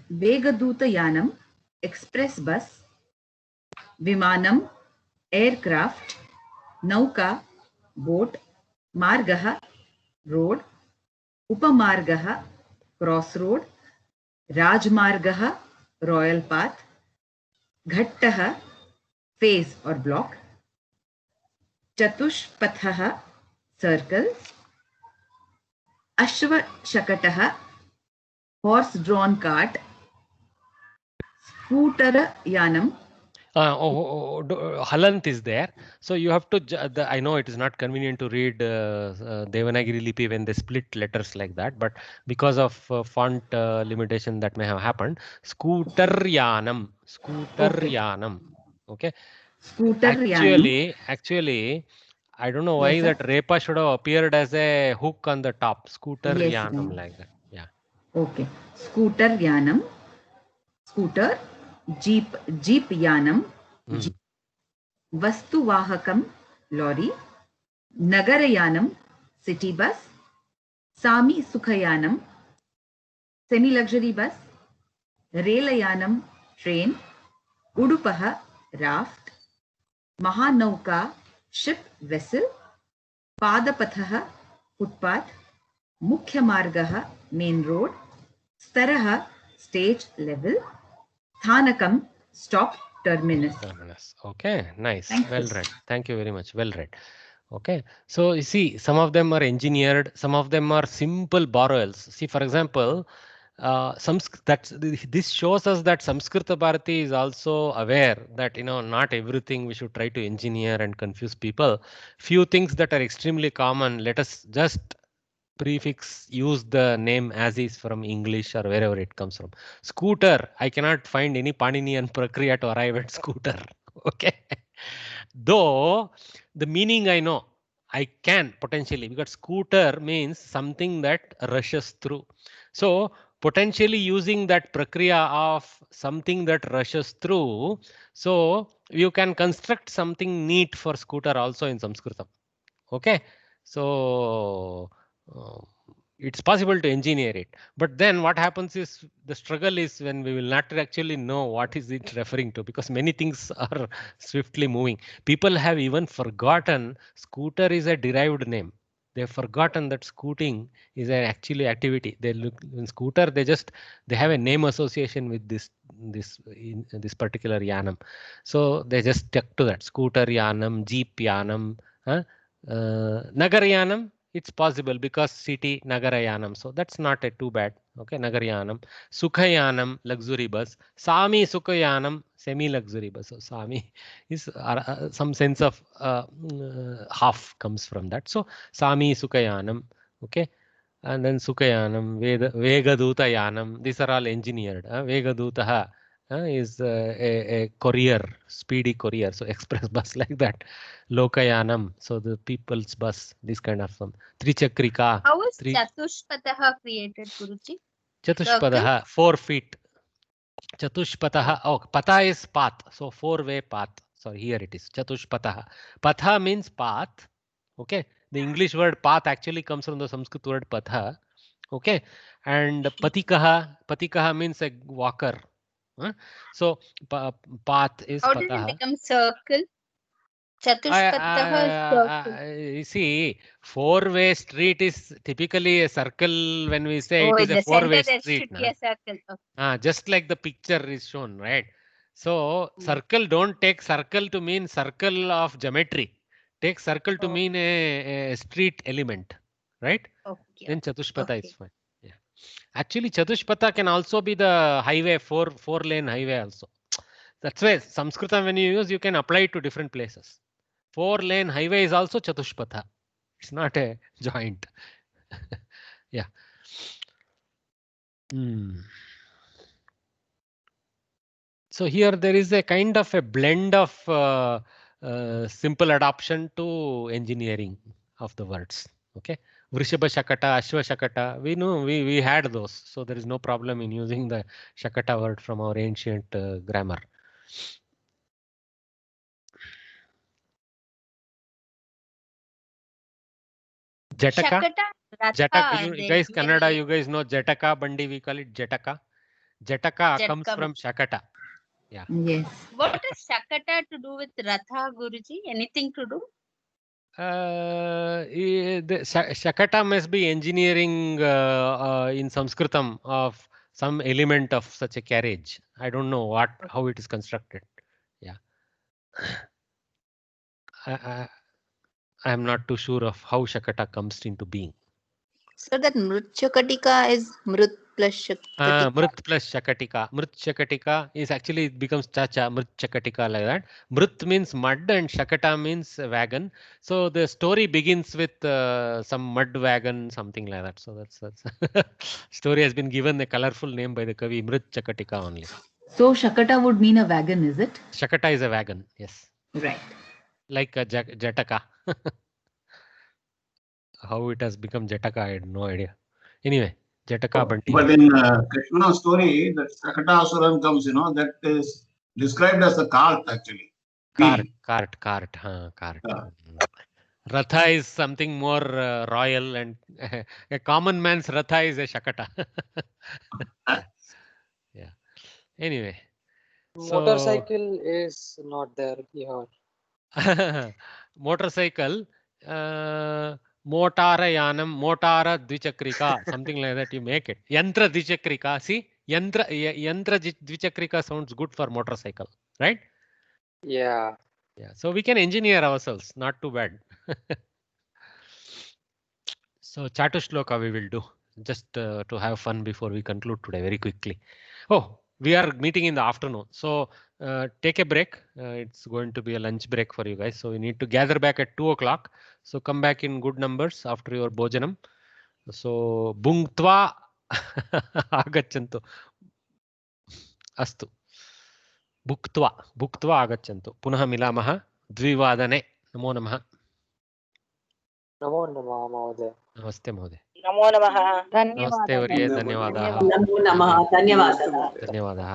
express bus. Vimanam aircraft. Nauka boat. Margaha road. Upamargaha crossroad. Rajmargaha royal path. Ghattaha phase or block. Chatushpathaha circle. Ashva Shakataha horse drawn cart. Scooter Yanam. Halant is there. So you have to, I know it is not convenient to read Devanagari Lipi when they split letters like that, but because of font limitation that may have happened, Scooter Yanam. Okay. Actually, I don't know why that Repa should have appeared as a hook on the top. Scooter Yanam like that. Yeah. Okay. Scooter Yanam. Scooter. Jeep Yanam. Vastu Vahakam lorry. Nagarayanam city bus. Sami Sukhayanam semi luxury bus. Relayanam train. Udupaha raft. Mahanauka ship vessel. Padapathaha footpath. Mukhya Margaha main road. Staraha stage level. Thanakam stop terminus. Okay, nice. Well read. Thank you very much. Well read. Okay, so you see, some of them are engineered, some of them are simple borrowals. See, for example, this shows us that Samskrita Bharati is also aware that not everything we should try to engineer and confuse people. Few things that are extremely common, let us just prefix use the name as is from English or wherever it comes from. Scooter, I cannot find any Paninian Prakriya to arrive at scooter. Okay, though the meaning I know, I can potentially, because scooter means something that rushes through. So potentially using that Prakriya of something that rushes through, so you can construct something neat for scooter also in Sanskritam. Okay, so it's possible to engineer it, but then what happens is the struggle is when we will not actually know what is it referring to, because many things are swiftly moving. People have even forgotten scooter is a derived name. They've forgotten that scooting is an actually activity. They look in scooter, they have a name association with this particular yanam. So they just stuck to that. Scooter yanam, jeep yanam, Nagarayanam, it's possible because city Nagarayanam. So that's not a too bad. Okay, Nagarayanam. Sukhayanam, luxury bus. Sami Sukhayanam, semi-luxury bus. So Sami is some sense of half comes from that. So Sami Sukhayanam. Okay. And then Sukhayanam, Vegadutayanam. These are all engineered. Vegadutaha is a courier, speedy courier. So express bus like that. Lokayanam, so the people's bus, this kind of Trichakrika. How is Chatushpadaha created, Guruji? Chatushpadaha, 4 feet. Chatushpatah. Oh, patha is path. So 4-way path. So here it is. Chatushpatah. Patha means path. Okay. The English word path actually comes from the Sanskrit word patha. Okay. And patikaha means a walker. So path is How did it patah. become circle? Chatushpatah. You see, 4-way street is typically a circle. When we say Oh, it in is a the 4-way center there street, should be a circle. Okay. just like the picture is shown, right? So circle, don't take circle to mean circle of geometry. Take circle to mean a street element, right? Okay. Then Chatushpatha is fine. Yeah. Actually, Chatushpatha can also be the highway, four-lane highway also. That's why Sanskritam, when you use, you can apply it to different places. 4-lane highway is also Chatushpatha. It's not a joint. Yeah. So here there is a kind of a blend of simple adoption to engineering of the words. Okay. Vrishabha Shakata, Ashwa Shakata. We know we had those. So there is no problem in using the Shakata word from our ancient grammar. Jataka. Jataka. You guys, Kannada, you guys know Jataka Bandi, we call it Jataka. Jataka comes from Shakata. Yeah. Yes. What is Shakata to do with Ratha, Guruji? Anything to do? The Shakata must be engineering in Sanskritam of some element of such a carriage. I don't know how it is constructed. Yeah. I am not too sure of how Shakata comes into being. So that Mrutchakatika is Mrut plus Shakatika. Mrut plus Shakatika. Mrut Shakatika is actually, it becomes Chacha, Mrut Shakatika like that. Mrut means mud and Shakata means wagon. So the story begins with some mud wagon, something like that. So that's story has been given a colorful name by the Kavi, Mrut Shakatika only. So Shakata would mean a wagon, is it? Shakata is a wagon, yes. Right. Like a Jataka. How it has become Jataka, I had no idea. Anyway, Jataka Banti. But in Krishna's story, that Shakata Asuran comes, that is described as a cart actually. Cart. Yeah. Ratha is something more royal, and a common man's Ratha is a Shakata. Yeah. Anyway. Motorcycle is not there here. Motorcycle. Motarayanam, Motara Dvichakrika, something like that, you make it. Yantra Dvichakrika, see? Yantra Dvichakrika sounds good for motorcycle, right? Yeah. Yeah, so we can engineer ourselves, not too bad. So Chatushloka we will do, just to have fun before we conclude today very quickly. Oh, we are meeting in the afternoon, so take a break. It's going to be a lunch break for you guys. So we need to gather back at 2 o'clock. So come back in good numbers after your bhojanam. So bhunktva agachantu. Astu. Bhuktva agachantu. Punah milamaha dvivadane. Namo namaha. Namo namaha Mahoday. Namaste Mahoday. Namo namaha. Namaste Varye. Dhanyawadaha. Namo namaha. Dhanyawadaha. Dhanyawadaha.